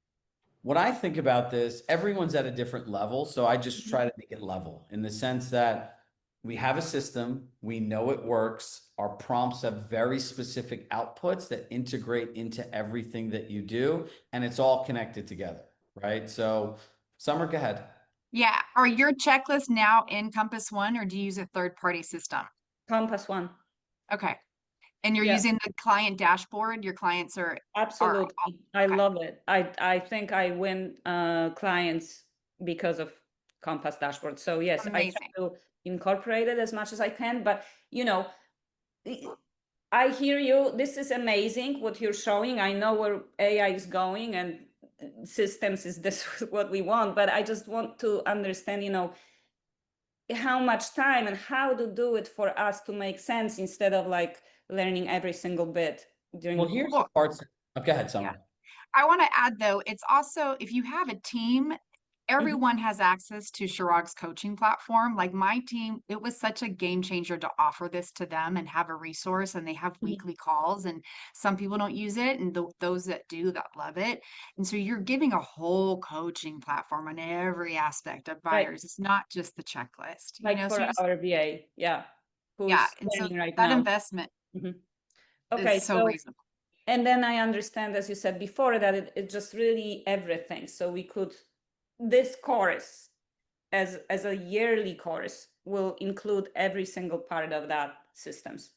when I think about this, everyone's at a different level. So I just try to make it level in the sense that we have a system, we know it works. Our prompts have very specific outputs that integrate into everything that you do, and it's all connected together, right? So, Summer, go ahead.
Yeah. Are your checklists now in Compass One, or do you use a third-party system?
Compass One.
Okay. And you're
Yeah.
using the client dashboard? Your clients are
Absolutely. I
okay.
love it. I think I win clients because of Compass dashboard. So yes, I
Amazing.
try to incorporate it as much as I can, but I hear you. This is amazing what you're showing. I know where AI is going, and
systems, is this what we want? But I just want to understand, how much time and how to do it for us to make sense instead of like learning every single bit during
Well,
the
here's
course.
the parts. Oh, go ahead,
Yeah.
Summer.
I want to add though, it's also if you have a team,
Mm-hmm.
everyone has access to Chirag's coaching platform. Like my team, it was such a game changer to offer this to them and have a resource. And they have
Mm-hmm.
weekly calls, and some people don't use it, and those that do that love it. And so you're giving a whole coaching platform on every aspect of
Right.
buyers. It's not just the checklist,
Like
so
for
you just,
our VA, yeah, who's
yeah. And so
learning right
that
now.
investment
Okay,
is so
so
reasonable.
and then I understand, as you said before, that it's just really everything. So we could, this course as a yearly course will include every single part of that systems.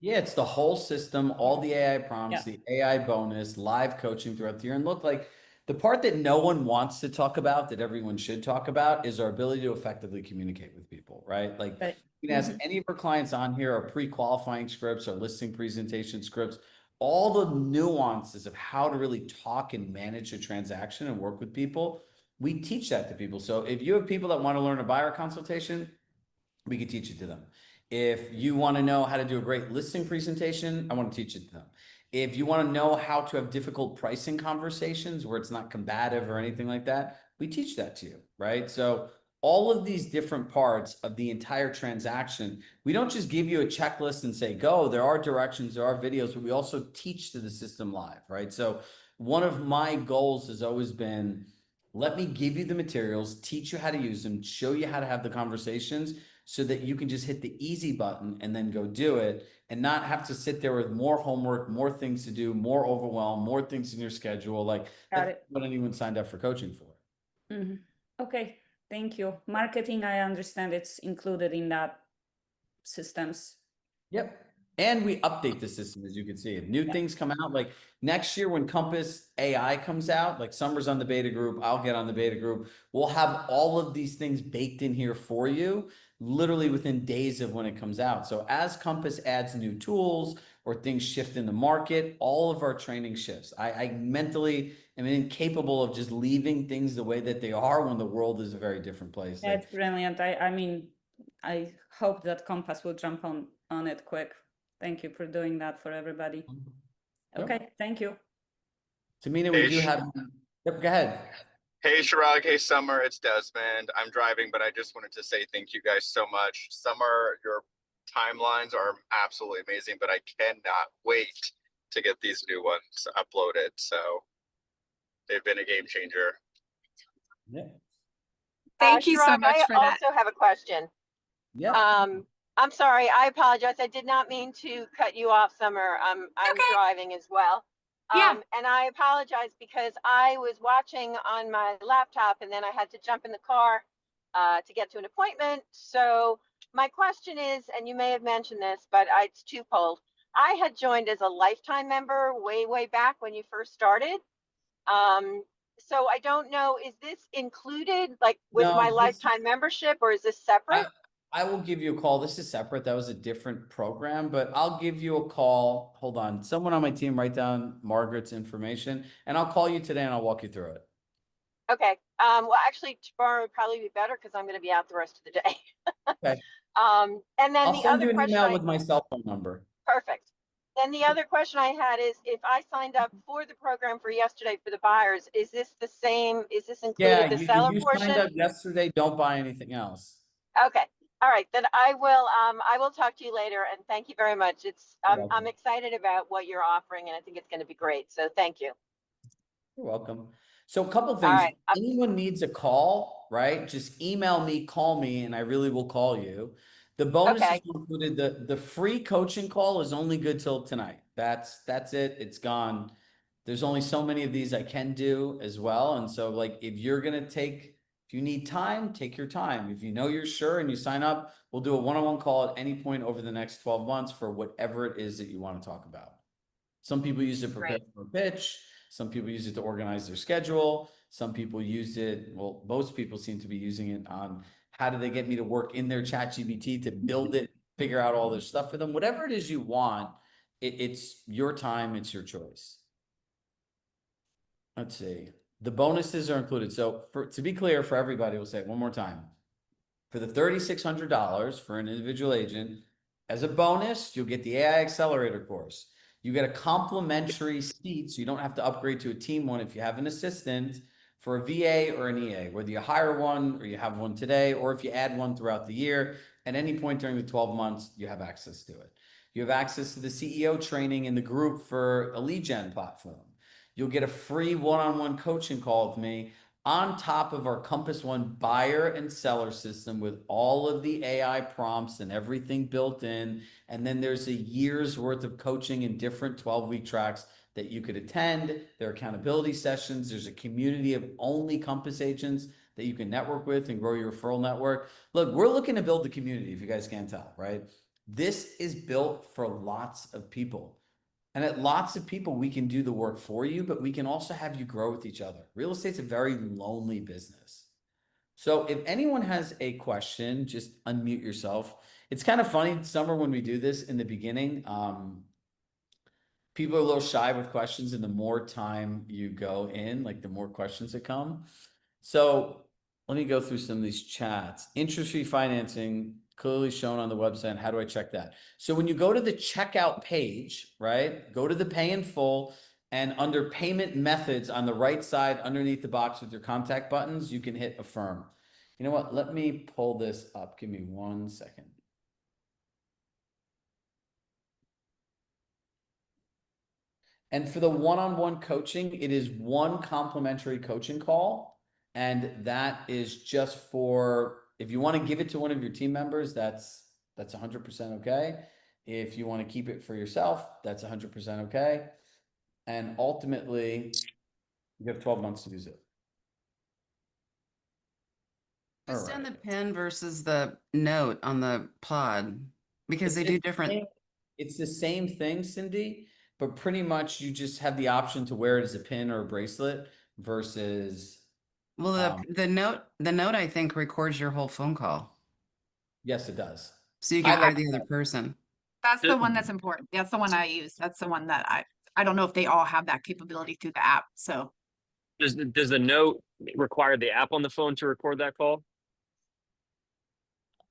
Yeah, it's the whole system, all the AI prompts,
Yeah.
the AI bonus, live coaching throughout the year. And look, like the part that no one wants to talk about, that everyone should talk about, is our ability to effectively communicate with people, right? Like
Right.
you can ask any of our clients on here, our pre-qualifying scripts, our listing presentation scripts, all the nuances of how to really talk and manage a transaction and work with people. We teach that to people. So if you have people that want to learn a buyer consultation, we can teach it to them. If you want to know how to do a great listing presentation, I want to teach it to them. If you want to know how to have difficult pricing conversations where it's not combative or anything like that, we teach that to you, right? So all of these different parts of the entire transaction, we don't just give you a checklist and say, go. There are directions, there are videos, but we also teach to the system live, right? So one of my goals has always been, let me give you the materials, teach you how to use them, show you how to have the conversations, so that you can just hit the easy button and then go do it and not have to sit there with more homework, more things to do, more overwhelm, more things in your schedule. Like that's what anyone signed up for coaching for.
Mm-hmm. Okay, thank you. Marketing, I understand it's included in that systems.
Yep. And we update the system, as you can see. If new things come out, like next year when Compass AI comes out, like Summer's on the beta group, I'll get on the beta group. We'll have all of these things baked in here for you, literally within days of when it comes out. So as Compass adds new tools or things shift in the market, all of our training shifts. I mentally am incapable of just leaving things the way that they are when the world is a very different place.
That's brilliant. I mean, I hope that Compass will jump on it quick. Thank you for doing that for everybody. Okay, thank you.
Tamina, we do have. Yep, go ahead.
Hey, Chirag. Hey, Summer. It's Desmond. I'm driving, but I just wanted to say thank you guys so much. Summer, your timelines are absolutely amazing, but I cannot wait to get these new ones uploaded. So they've been a game changer.
Yeah.
Thank you so
Chirag,
much for that.
I also have a question.
Yeah.
I'm sorry. I apologize. I did not mean to cut you off, Summer. I'm
Okay.
driving as well.
Yeah.
And I apologize because I was watching on my laptop and then I had to jump in the car to get to an appointment. So my question is, and you may have mentioned this, but it's twofold. I had joined as a lifetime member way back when you first started. So I don't know, is this included like with
No,
my lifetime membership, or is this separate?
I will give you a call. This is separate. That was a different program, but I'll give you a call. Hold on. Someone on my team write down Margaret's information and I'll call you today and I'll walk you through it.
Okay. Well, actually, tomorrow would probably be better because I'm going to be out the rest of the day.
Okay.
And then
I'll
the
send
other
you an
question
email with my cell phone number.
Perfect. Then the other question I had is, if I signed up for the program for yesterday for the buyers, is this the same? Is this included the seller
if you
portion?
signed up yesterday, don't buy anything else.
Okay. All right. Then I will talk to you later, and thank you very much. I'm excited about what you're offering, and I think it's going to be great. So thank you.
You're welcome. So a couple of
All
things.
right.
Anyone needs a call, right? Just email me, call me, and I really will call you. The bonus is included. The free coaching call is only good till tonight. That's it. It's gone. There's only so many of these I can do as well. And so like if you need time, take your time. If you know you're sure and you sign up, we'll do a one-on-one call at any point over the next 12 months for whatever it is that you want to talk about. Some people use it to prepare for a pitch. Some people use it to organize their schedule. Some people use it, well, most people seem to be using it on how do they get me to work in their ChatGPT to build it, figure out all this stuff for them. Whatever it is you want, it's your time, it's your choice. Let's see. The bonuses are included. So to be clear for everybody, we'll say it one more time. For the $3,600 for an individual agent, as a bonus, you'll get the AI Accelerator course. You get a complimentary seat, so you don't have to upgrade to a team one if you have an assistant for a VA or an EA, whether you hire one or you have one today, or if you add one throughout the year, at any point during the 12 months, you have access to it. You have access to the CEO training in the group for a lead gen platform. You'll get a free one-on-one coaching call with me on top of our Compass One buyer and seller system with all of the AI prompts and everything built in. And then there's a year's worth of coaching in different 12-week tracks that you could attend. There are accountability sessions. There's a community of only Compass agents that you can network with and grow your referral network. Look, we're looking to build the community, if you guys can't tell, right? This is built for lots of people. And at lots of people, we can do the work for you, but we can also have you grow with each other. Real estate's a very lonely business. So if anyone has a question, just unmute yourself. It's kind of funny, Summer, when we do this in the beginning, people are a little shy with questions, and the more time you go in, like the more questions that come. So let me go through some of these chats. Interest-free financing, clearly shown on the website. How do I check that? So when you go to the checkout page, right, go to the pay in full, and under payment methods on the right side underneath the box with your contact buttons, you can hit affirm. You know what? Let me pull this up. Give me 1 second. And for the one-on-one coaching, it is one complimentary coaching call. And that is just for, if you want to give it to one of your team members, that's 100% okay. If you want to keep it for yourself, that's 100% okay. And ultimately, you have 12 months to use it.
Understand the pin versus the note on the pod, because they do different.
It's the same thing, Cindy, but pretty much you just have the option to wear it as a pin or a bracelet versus.
Well, the note I think records your whole phone call,
Yes, it does.
so you can hear the other person.
That's the one that's important. That's the one I use. That's the one that I don't know if they all have that capability through the app. So
Does the note require the app on the phone to record that call?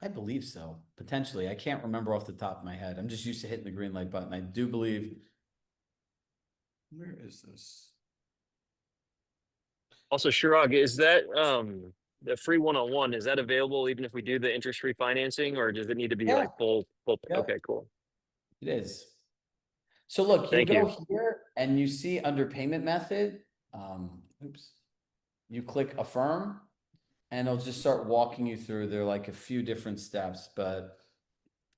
I believe so, potentially. I can't remember off the top of my head. I'm just used to hitting the green light button. I do believe. Where is this?
Also, Shirag, is that the free one-on-one, is that available even if we do the interest-free financing, or does it need to be like full?
Yeah.
Okay, cool.
It is. So look, you
Thank
go
you.
here and you see under payment method, you click affirm, and it'll just start walking you through. There are like a few different steps, but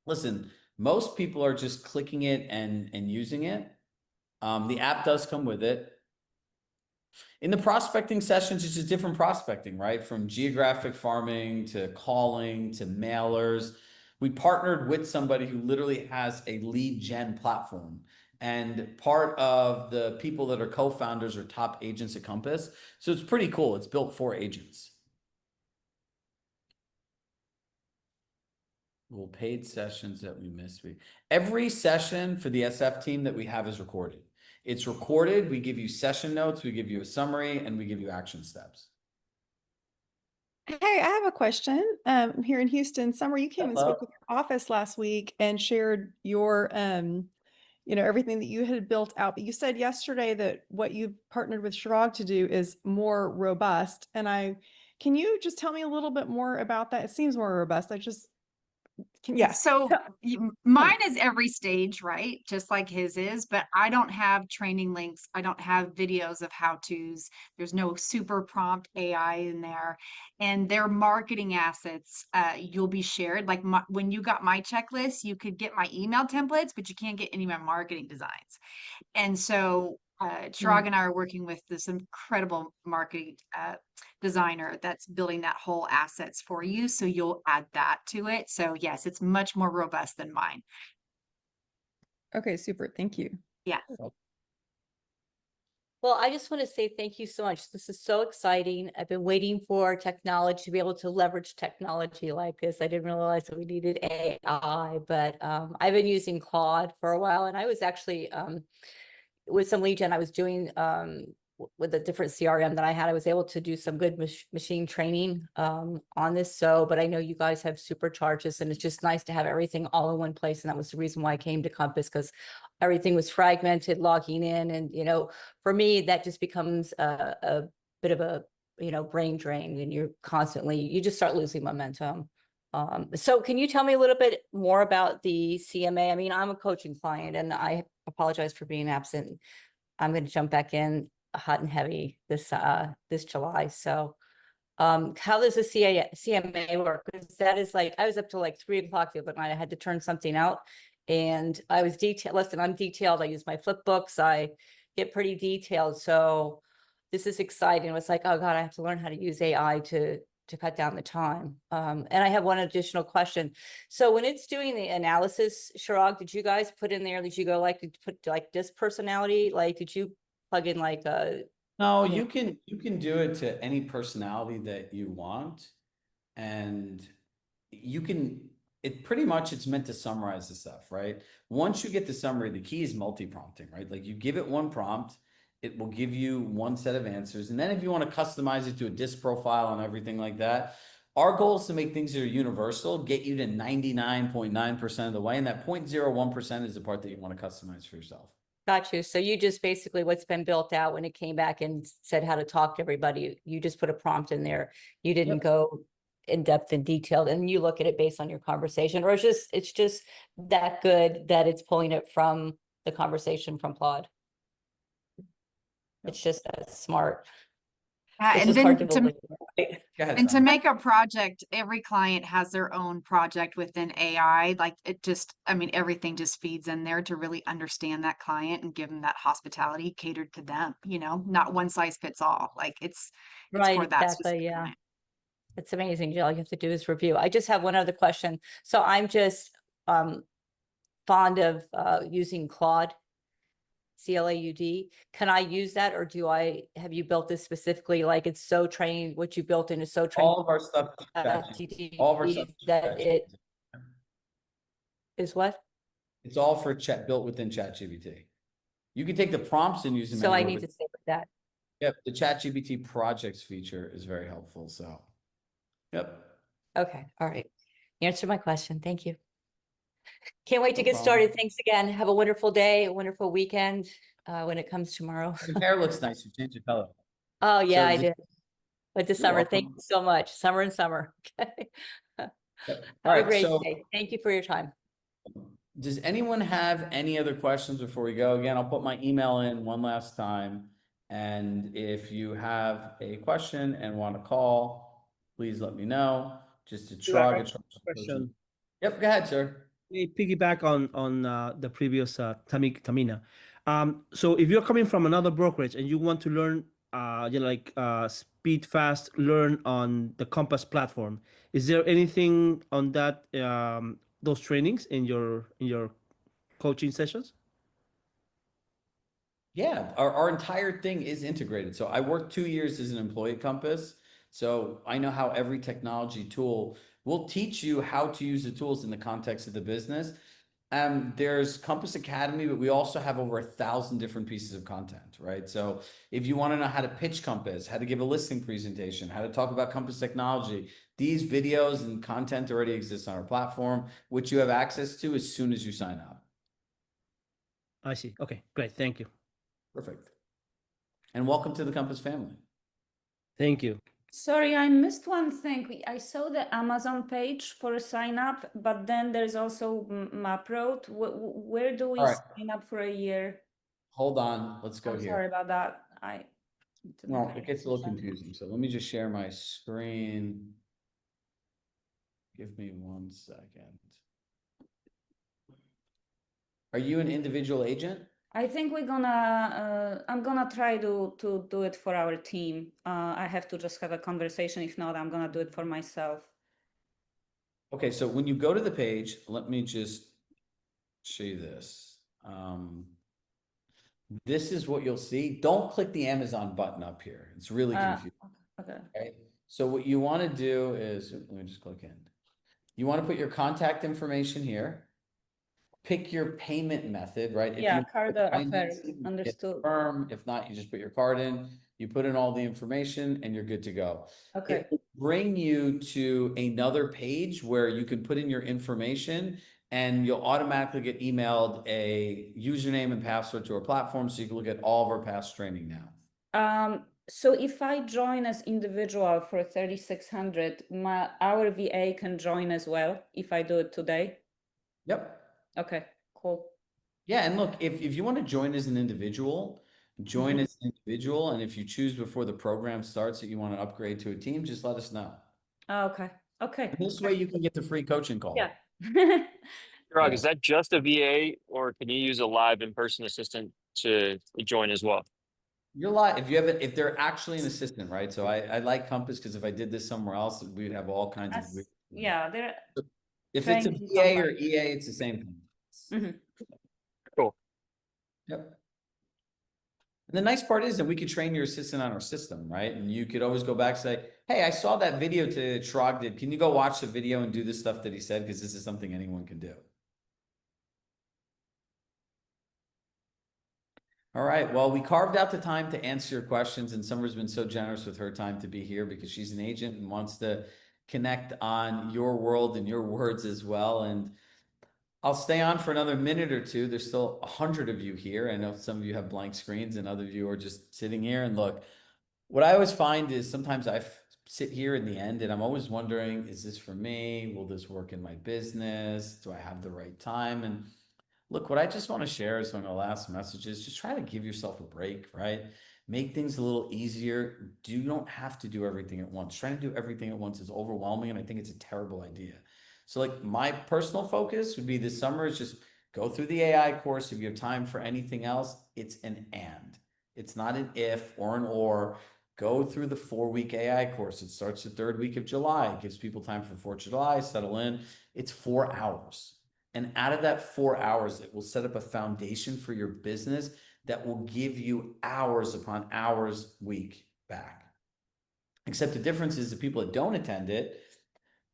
listen, most people are just clicking it and using it. The app does come with it. In the prospecting sessions, it's just different prospecting, right? From geographic farming to calling to mailers. We partnered with somebody who literally has a lead gen platform. And part of the people that are co-founders are top agents at Compass. So it's pretty cool. It's built for agents. Well, paid sessions that we missed. Every session for the SF team that we have is recorded. It's recorded. We give you session notes, we give you a summary, and we give you action steps.
Hey, I have a question. Here in Houston, Summer, you came and spoke with your office last week and shared your, everything that you had built out. But you said yesterday that what you partnered with Shirag to do is more robust. And can you just tell me a little bit more about that? It seems more robust.
So mine is every stage, right? Just like his is, but I don't have training links. I don't have videos of how-tos. There's no super prompt AI in there. And their marketing assets, you'll be shared. Like when you got my checklist, you could get my email templates, but you can't get any of my marketing designs. And so Chirag and I are working with this incredible marketing designer that's building that whole assets for you. So you'll add that to it. So yes, it's much more robust than mine.
Okay, super. Thank you.
Yeah.
Well, I just want to say thank you so much. This is so exciting. I've been waiting for technology to be able to leverage technology like this. I didn't realize that we needed AI, but I've been using Claude for a while, and I was actually with some lead gen, I was doing with a different CRM that I had, I was able to do some good machine training on this. So, but I know you guys have supercharges, and it's just nice to have everything all in one place. And that was the reason why I came to Compass, because everything was fragmented, logging in, and for me, that just becomes a bit of a brain drain, and you just start losing momentum. So can you tell me a little bit more about the CMA? I mean, I'm a coaching client, and I apologize for being absent. I'm going to jump back in hot and heavy this July. So how does the CMA work? Because that is like, I was up till like 3 o'clock the other night. I had to turn something out, and I was detailed. Listen, I'm detailed. I use my flip books. I get pretty detailed. So this is exciting. It was like, oh God, I have to learn how to use AI to cut down the time. And I have one additional question. So when it's doing the analysis, Shirag, did you guys put in there, did you go like, did you put like this personality? Like, did you plug in like a
No, you can do it to any personality that you want, and pretty much it's meant to summarize the stuff, right? Once you get the summary, the key is multi-prompting, right? Like you give it one prompt, it will give you one set of answers. And then if you want to customize it to a disc profile and everything like that, our goal is to make things that are universal, get you to 99.9% of the way. And that 0.01% is the part that you want to customize for yourself.
Got you. So you just basically what's been built out when it came back and said how to talk to everybody, you just put a prompt in there. You didn't go in depth and detailed, and you look at it based on your conversation, or it's just that good that it's pulling it from the conversation from Claude. It's just that smart. It's
And
just
then
hard to believe. Right?
and to make a project, every client has their own project within AI. Like I mean, everything just feeds in there to really understand that client and give them that hospitality catered to them, not one size fits all. Like it's
Right,
for that
exactly.
specific
Yeah.
client.
It's amazing, Jill. All you have to do is review. I just have one other question. So I'm just fond of using Claude, CLAUD. Can I use that, or have you built this specifically? Like it's so trained, what you built in is so trained.
All of our stuff all of our stuff
that it is what?
It's all for chat built within ChatGPT. You can take the prompts and use them.
So I need to stay with that.
Yep, the ChatGPT projects feature is very helpful. So, yep.
Okay, all right. You answered my question. Thank you. Can't wait to
No
get
problem.
started. Thanks again. Have a wonderful day, a wonderful weekend when it comes tomorrow.
Your hair looks nice. You changed your color.
Oh yeah,
So
I did. But the summer, thank
welcome.
you so much. Summer and summer. Okay.
Yep.
Have
All
a
right,
great
so
day. Thank you for your time.
does anyone have any other questions before we go? Again, I'll put my email in one last time. And if you have a question and want to call, please let me know. Just to try.
Question.
Yep, go ahead, sir.
Piggyback on the previous Tamina. So if you're coming from another brokerage and you want to learn, speed fast learn on the Compass platform, is there anything on that those trainings in your coaching sessions?
Yeah, our entire thing is integrated. So I worked 2 years as an employee at Compass. So I know how every technology tool will teach you how to use the tools in the context of the business. There's Compass Academy, but we also have over 1,000 different pieces of content, right? So if you want to know how to pitch Compass, how to give a listing presentation, how to talk about Compass technology, these videos and content already exist on our platform, which you have access to as soon as you sign up.
I see. Okay, great. Thank you.
Perfect. And welcome to the Compass family.
Thank you.
Sorry, I missed one thing. I saw the Amazon page for a sign up, but then there's also MapRoad. Where do we sign up for a year?
Hold on, let's go
I'm
here.
sorry about that.
Well, it gets a little confusing. So let me just share my screen. Give me 1 second. Are you an individual agent?
I think I'm gonna try to do it for our team. I have to just have a conversation. If not, I'm gonna do it for myself.
Okay, so when you go to the page, let me just show you this. This is what you'll see. Don't click the Amazon button up here. It's really confusing. Okay. So what you want to do is, let me just click in. You want to put your contact information here. pick your payment method, right? If
Yeah,
you
card
want
affair,
financing, you get
understood.
firm. If not, you just put your card in, you put in all the information, and you're good to go.
Okay.
It will bring you to another page where you can put in your information, and you'll automatically get emailed a username and password to our platform, so you can look at all of our past training now.
So if I join as individual for 3,600, our VA can join as well if I do it today?
Yep.
Okay, cool.
Yeah, and look, if you want to join as an individual, join as an individual, and if you choose before the program starts that you want to upgrade to a team, just let us know.
Oh, okay. Okay.
And this way you can get the free coaching call.
Yeah.
Rock,
Yeah.
is that just a VA or can you use a live in-person assistant to join as well?
You're live if you have it, if they're actually an assistant, right? So I like Compass because if I did this somewhere else, we'd have all kinds of weird.
Yeah, they're
If it's a
trained in
VA or
Compass.
EA, it's the same thing.
Cool.
Yep. And the nice part is that we could train your assistant on our system, right? And you could always go back and say, hey, I saw that video to Trog did. Can you go watch the video and do the stuff that he said? Because this is something anyone can do. All right. Well, we carved out the time to answer your questions, and Summer's been so generous with her time to be here because she's an agent and wants to connect on your world and your words as well. And I'll stay on for another minute or two. There's still 100 of you here. I know some of you have blank screens and other of you are just sitting here. And look, what I always find is sometimes I sit here in the end and I'm always wondering, is this for me? Will this work in my business? Do I have the right time? And look, what I just want to share is one of the last messages. Just try to give yourself a break, right? Make things a little easier. You don't have to do everything at once. Trying to do everything at once is overwhelming, and I think it's a terrible idea. So, like, my personal focus would be this summer is just go through the AI course. If you have time for anything else, it's an and. It's not an if or an or. Go through the 4-week AI course. It starts the 3rd week of July. It gives people time for 4th of July, settle in. It's 4 hours. And out of that 4 hours, it will set up a foundation for your business that will give you hours upon hours week back. Except the difference is the people that don't attend it,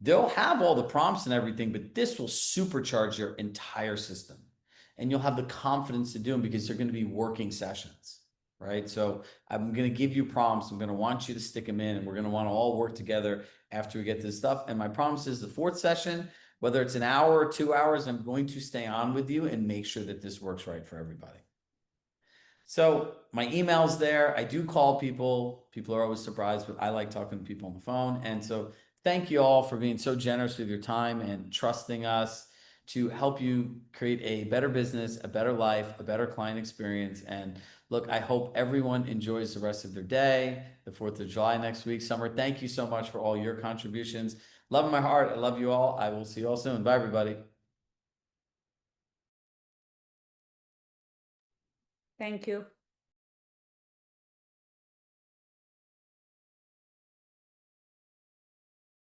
they'll have all the prompts and everything, but this will supercharge your entire system. And you'll have the confidence to do them because they're going to be working sessions, right? So I'm going to give you prompts. I'm going to want you to stick them in, and we're going to want to all work together after we get this stuff. And my promise is the 4th session, whether it's an hour or 2 hours, I'm going to stay on with you and make sure that this works right for everybody. So my email's there. I do call people. People are always surprised, but I like talking to people on the phone. And so thank you all for being so generous with your time and trusting us to help you create a better business, a better life, a better client experience. And look, I hope everyone enjoys the rest of their day, the 4th of July next week. Summer, thank you so much for all your contributions. Love in my heart. I love you all. I will see you all soon. Bye, everybody.
Thank you.